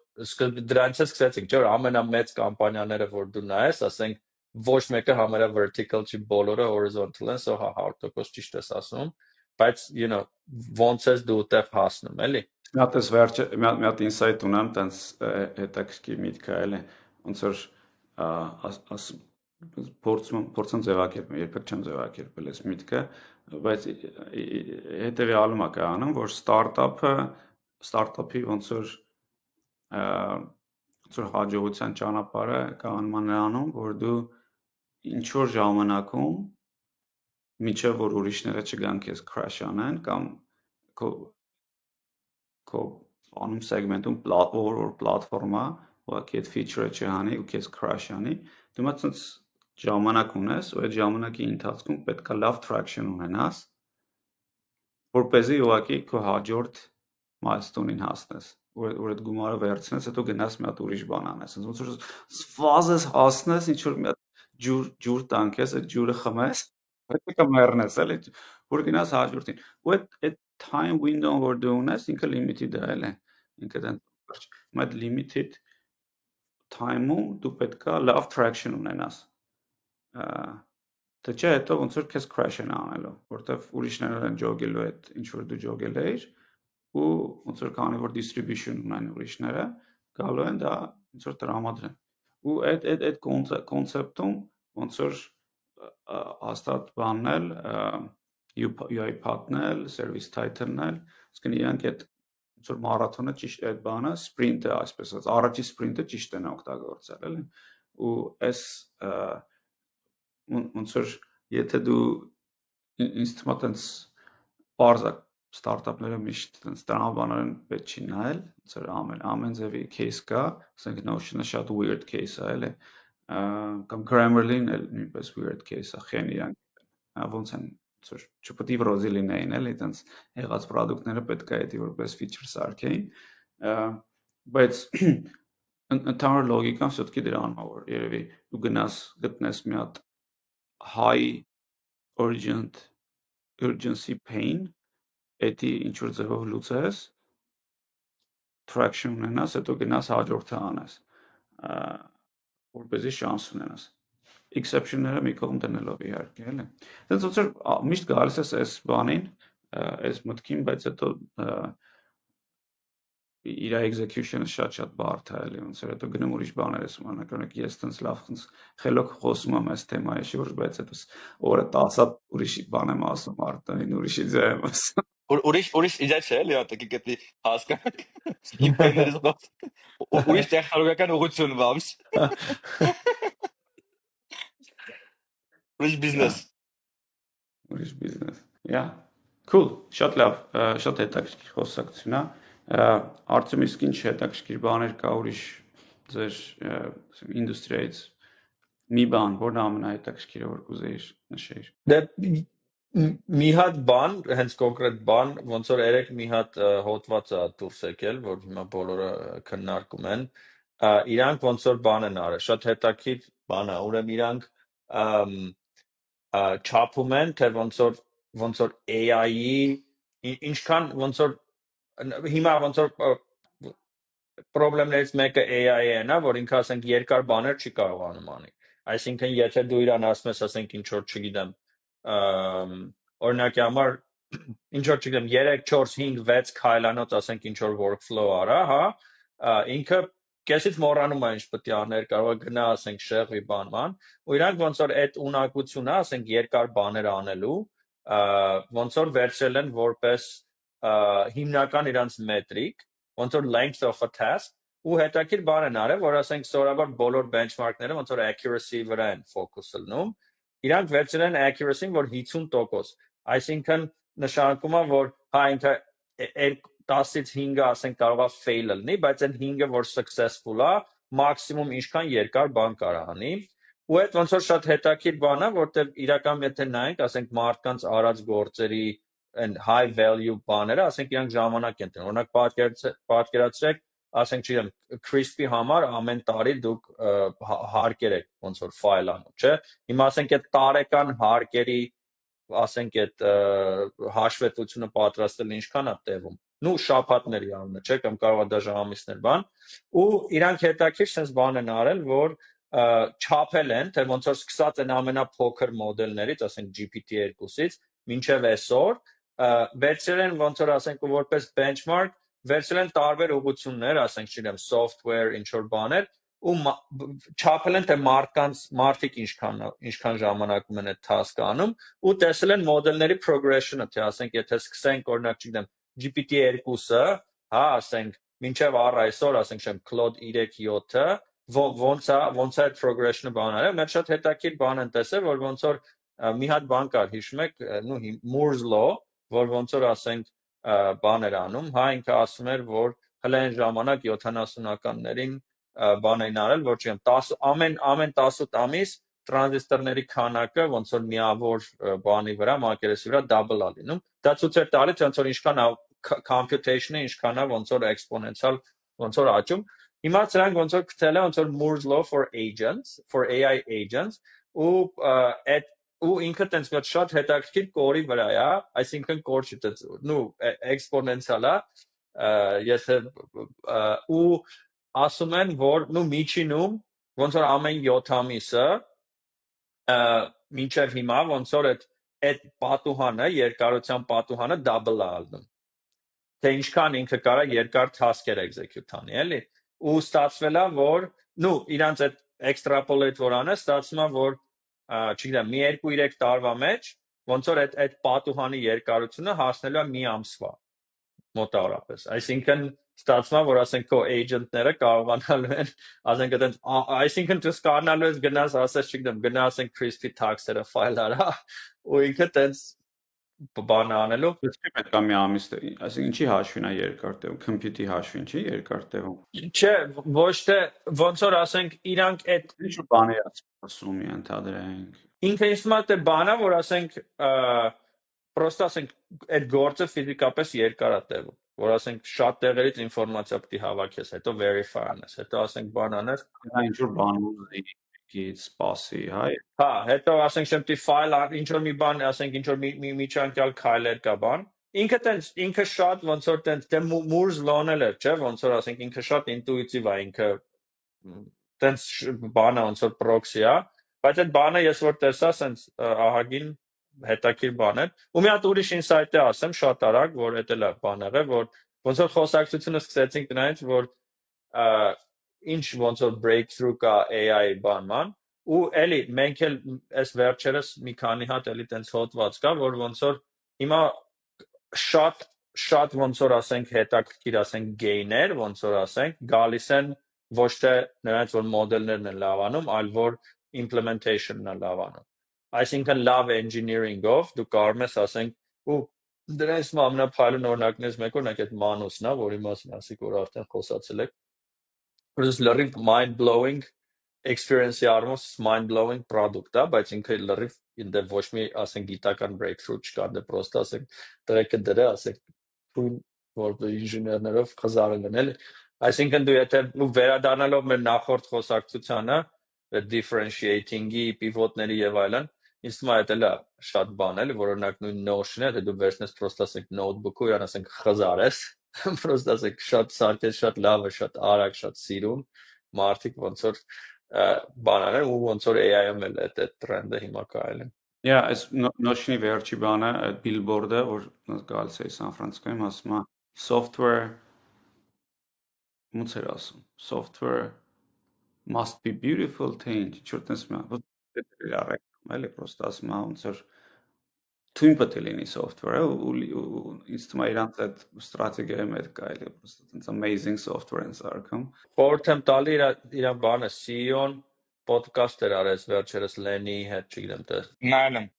դրանից է սկսեցինք, չէ՞ որ ամենամեծ կամպանիաները որ դու նայես, ասենք ոչ մեկը համարյա vertical չի, բոլորը horizontal են, so 100% ճիշտ ես ասում, բայց you know ոնց ես դու ուտեղ հասնում, էլի։ Մի հատ էս վերջը մի հատ insight ունեմ, տենց հետաքրքիր միտք է, էլի, ոնց որ փորձեմ ձևակերպել, երբեք չեմ ձևակերպել այս միտքը, բայց հետեւյալում է կայանում, որ ստարտափի ոնց որ հաջողության ճանապարհը կանոնը նրանում, որ դու ինչ որ ժամանակում միջև որ ուրիշները չգան քեզ crash անեն կամ քո անում սեգմենտում որ պլատֆորմա ուղղակի այդ feature-ը չհանի ու քեզ crash անի, դու մա ցած ժամանակ ունես, ու այդ ժամանակի ընթացքում պետքա լավ traction ունենաս, որպեսզի ուղղակի քո հաջորդ milestone-ին հասնես, որ այդ գումարը վերցնես, հետո գնաս մի հատ ուրիշ բան անես, ոնց որ ֆազես հասնես, ինչ որ մի հատ ջուր տանքես, այդ ջուրը խմես, հետո կմեռնես, էլի, որ գնաս հաջորդին։ Ու այդ time window-ն որ դու ունես, ինքը limited է, էլի, ինքը դեռ այդ limited time-ում դու պետքա լավ traction ունենաս։ Թե չէ, հետո ոնց որ քեզ crash են անելու, որտեվ ուրիշները են ջոգելու այդ ինչ որ դու ջոգել ես, ու ոնց որ քանի որ distribution ունեն ուրիշները, գալու են դա ոնց որ տրամադրեն։ Ու այդ կոնցեպտում ոնց որ հաստատ բանն էլ UiPath-ն էլ, Service Titan-ն էլ, իսկ իրանք այդ ոնց որ մարաթոնը ճիշտ այդ բանը, սպրինտը, այսպես ասած, առաջի սպրինտը ճիշտ են օգտագործել, էլի։ Ու այս ոնց որ եթե դու ինձ թվում է տենց բարձա ստարտափները միշտ տենց տրամաբանորեն պետք չի նայել, ոնց որ ամեն ձևի case կա, ասենք Notion-ը շատ weird case է, էլի, կամ Grammarly-ն էլ նույնպես weird case է, խեն իրանք ոնց են ոնց որ չպետք է ռոզի լինեին, էլի, տենց եղած product-ները պետք է դա որպես feature սարքեին, բայց ընդհանուր լոգիկան все-таки դրանն է, որ երևի դու գնաս գտնես մի հատ high urgency pain, էդի ինչ-որ ձևով լուծես, traction ունենաս, հետո գնաս հաջորդը անես, որպեսզի շանս ունենաս։ Exception-ները մի կողմ դնելով իհարկե, էլի։ Դից ոնց որ միշտ գալիս ես այս բանին, այս մտքին, բայց հետո իր execution-ը շատ բարդ է, էլի, ոնց որ հետո գնում ուրիշ բաներ ես մանրակրկիտ ես տենց լավ խելոք խոսում եմ այս թեմայի շուրջ, բայց հետո օրը 10 հատ ուրիշ բան եմ ասում, արտանին ուրիշի ձև եմ ասում։ Ուրիշ իդեա չէ, էլի հատակի գտի հասկանաք։ Իմ պեներս բաց։ Ուրիշ տեխնոլոգիական ուղղություն բամս։ Ուրիշ բիզնես։ Ուրիշ բիզնես։ Yeah. Cool, շատ լավ, շատ հետաքրքիր խոսակցություն է։ Արդյոք իսկ ինչ հետաքրքիր բաներ կա ուրիշ ձեր ինդուստրիայից մի բան, որն ամենահետաքրքիրը որ կուզեիր նշեիր։ Դե մի հատ բան, հենց կոնկրետ բան, ոնց որ երեք մի հատ հոդված է դուրս եկել, որ հիմա բոլորը քննարկում են, իրանք ոնց որ բան են արել, շատ հետաքրքիր բան է, ուրեմն իրանք չափում են, թե ոնց որ AI-ի ինչքան ոնց որ հիմա ոնց որ պրոբլեմներից մեկը AI-ն է, որ ինքը ասենք երկար բաներ չի կարողանում անի։ Այսինքն եթե դու իրան ասում ես, ասենք ինչ որ չգիտեմ, օրինակի համար ինչ որ չգիտեմ 3 4 5 6 քայլանոց ասենք ինչ որ workflow արա, հա, ինքը կեսից մոռանում է ինչ պետք է աներ, կարող է գնա ասենք շեղվի բանման, ու իրանք ոնց որ այդ ունակությունը, ասենք երկար բաներ անելու, ոնց որ վերցրել են որպես հիմնական իրանց մետրիկ, ոնց որ length of a task, ու հետաքրքիր բան են արել, որ ասենք սովորաբար բոլոր benchmark-ները ոնց որ accuracy վրա են focus լնում, իրանք վերցրել են accuracy-ն, որ 50%, այսինքն նշանակում է, որ հա ինքը 10-ից 5-ը ասենք կարող է fail լինի, բայց այն 5-ը որ successful է, մաքսիմում ինչքան երկար բան կարող անի, ու այդ ոնց որ շատ հետաքրքիր բան է, որտեղ իրականում եթե նայենք, ասենք մարդկանց արած գործերի and high value բաները, ասենք իրանք ժամանակ են տնում։ Օրինակ պատկերացրեք, ասենք չգիտեմ, Crispy համար ամեն տարի դուք հարկեր եք ոնց որ ֆայլ անում, չէ՞։ Հիմա ասենք այդ տարեկան հարկերի, ասենք այդ հաշվետվությունը պատրաստել ինչքան է տևում։ Նու շաբաթների անունը, չէ՞, կամ կարող է դաժե ամիսներ բան։ Ու իրանք հետաքրքիր sense բան են արել, որ չափել են, թե ոնց որ սկսած են ամենափոքր մոդելներից, ասենք GPT-2-ից, մինչև այսօր վերցրել են ոնց որ ասենք որպես benchmark, վերցրել են տարբեր ուղղություններ, ասենք չգիտեմ, software, ինչ որ բաներ, ու չափել են թե մարդիկ ինչքան ժամանակում են այդ task-ը անում, ու տեսել են մոդելների progression-ը, թե ասենք եթե սկսենք օրինակ չգիտեմ, GPT-2-ը, հա, ասենք մինչև առ այսօր, ասենք չեմ Claude 3-7-ը, ոնց է այդ progression-ը բաները, մեր շատ հետաքրքիր բան են տեսել, որ ոնց որ մի հատ բան կար, հիշում եք, նու Moore's law, որ ոնց որ ասենք բաներ անում, հա, ինքը ասում էր, որ հələ այն ժամանակ 70-ականներին բան էին արել, որ չեմ ամեն 10 ամիս տրանզիստորների քանակը ոնց որ միավոր բանի վրա, մակերեսի վրա double է լինում։ Դա ցույց էր տալիս, ոնց որ ինչքան computation-ը ինչքան է ոնց որ exponential ոնց որ աճում։ Հիմա սրանք ոնց որ գտել են ոնց որ Moore's law for agents, for AI agents, ու ինքը տենց մի շատ հետաքրքիր կորի վրա է, այսինքն կոր չի տենց, նու exponential է, եթե ու ասում են, որ նու միջինում ոնց որ ամեն 7 ամիսը մինչև հիմա ոնց որ այդ պատուհանը, երկարության պատուհանը double է ալնում։ Թե ինչքան ինքը կարա երկար task-եր execute անի, էլի։ Ու ստացվել է, որ նու իրանց այդ extrapolate որ անես, ստացվում է, որ չգիտեմ, մի 2-3 տարվա մեջ ոնց որ այդ պատուհանի երկարությունը հասնելու է մի ամսվա մոտավորապես։ Այսինքն ստացվում է, որ ասենք քո agent-ները կարողանալու են, ասենք այդպես, այսինքն դու կարողանալու ես գնաս, ասես չգիտեմ, գնաս ասենք crispy tax-երը file արա, ու ինքը տենց բան անելու։ Իսկ պետք է մի ամիս, այսինքն ինչի հաշվին է երկար տևում, compute-ի հաշվին չի երկար տևում։ Չէ, ոչ թե ոնց որ ասենք իրանք այդ Ինչ բաներ ասում են ընդհանրենք։ ինքը ինձ թվում է թե բանա, որ ասենք պրոստը ասենք այդ գործը ֆիզիկապես երկար է տևում, որ ասենք շատ տեղերից ինֆորմացիա պետք է հավաքես, հետո verify անես, հետո ասենք բան անես, Դա ինչ որ բան ուզի գից սպասի, հա։ հա, հետո ասենք շեմտի file ինչ որ մի բան, ասենք ինչ որ մի միջանկյալ քայլեր կա բան, ինքը շատ ոնց որ տենց Moore's law-ն էր, չէ, ոնց որ ասենք ինքը շատ ինտուիտիվ է, ինքը տենց բանը ոնց որ proxy է, բայց այդ բանը ես որ տեսա, սենց ահագին հետաքրքիր բան է։ Ու մի հատ ուրիշ insight է ասեմ շատ արագ, որ դա էլ է բան եղել, որ ոնց որ խոսակցությունը սկսեցինք դրանից, որ ինչ ոնց որ breakthrough կա AI բանման, ու էլի մենք էլ այս վերջերս մի քանի հատ էլի տենց հոդված կա, որ ոնց որ հիմա շատ ոնց որ ասենք հետաքրքիր ասենք gain-եր, ոնց որ ասենք գալիս են ոչ թե նրանց որ մոդելներն են լավանում, այլ որ implementation-ն է լավանում։ Այսինքն լավ engineering-ով դու կարող ես ասենք ու դրանից ամենափայլուն օրինակներից մեկը օրինակ այդ Manus-ն է, որի մասին ասիկ որ արդեն խոսացել եք։ Որս լրիվ mind-blowing experience-ի առումով mind-blowing product է, բայց ինքը լրիվ ինձ ոչ մի ասենք գիտական breakthrough չկա, դե պրոստը ասենք տրեկը դրա ասենք թույն որ ինժեներներով խզարել են էլի։ Այսինքն դու եթե վերադառնալով մեր նախորդ խոսակցությանը differentiating-ի, pivot-ների եւ այլն, ինձ թվում է դա շատ բան էլի, որ օրինակ նույն Notion-ը, դե դու վերցնես պրոստը ասենք notebook-ը, իրան ասենք խզարես, պրոստը ասենք շատ սարքես, շատ լավ է, շատ արագ, շատ սիրուն, մարդիկ ոնց որ բանաներ ու ոնց որ AI-ում էլ այդ տրենդը հիմա կայել է։ Yeah, այս Notion-ի վերջի բանը, այդ billboard-ը, որ գալիս է Սան Ֆրանցիսկոյում, ասում է software ոնց էր ասում, software must be beautiful thing, ինչ-որ տես մի արեք, էլի պրոստը ասում է ոնց որ թույն պետք է լինի software-ը ու ինձ թվում է իրանց այդ ստրատեգիայում այդ կա էլի պրոստը տենց amazing software-ն սարքում։ Խորհուրդ եմ տալի իր բանը CEO-ն podcast էր արել վերջերս Lenny հետ, չգիտեմ թե։ Նայել եմ։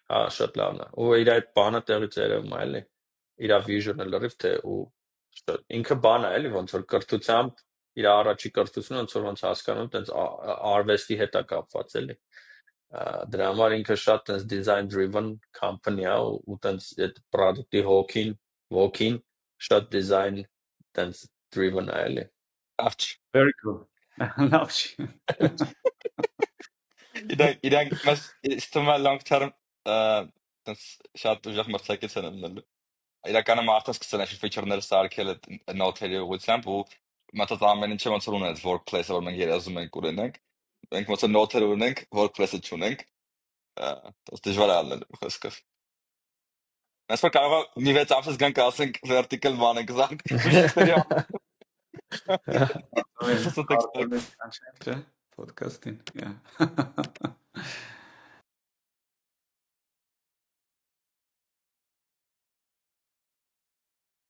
Հա, շատ լավն է։ Ու իր այդ բանը տեղից երևում է էլի։ Իր vision-ը լրիվ թե ու ինքը բան է էլի ոնց որ կրթությամբ իր առաջի կրթությունը ոնց հասկանում տենց արվեստի հետ է կապված էլի։ Դրա համար ինքը շատ տենց design driven company է ու տենց այդ product-ի հոգին շատ design տենց driven է էլի։ Avch. Very cool. Լավ չի։ Իրանք մաս իստում է long term շատ ուժեղ մրցակից են ունենալու։ Իրականում արդեն սկսել են feature-ները սարքել այդ նոթերի ուղղությամբ ու մտած ամեն ինչը ոնց որ ունեն workplace-ը որ մենք երազում ենք ունենանք։ Մենք ոնց որ նոթեր ունենք, workplace-ը չունենք։ Դա դժվար է անելու խոսքով։ Mēs par kā մի 6 ամսից գանք ասենք vertical բան ենք զանգ։ Podcast-ին, yeah։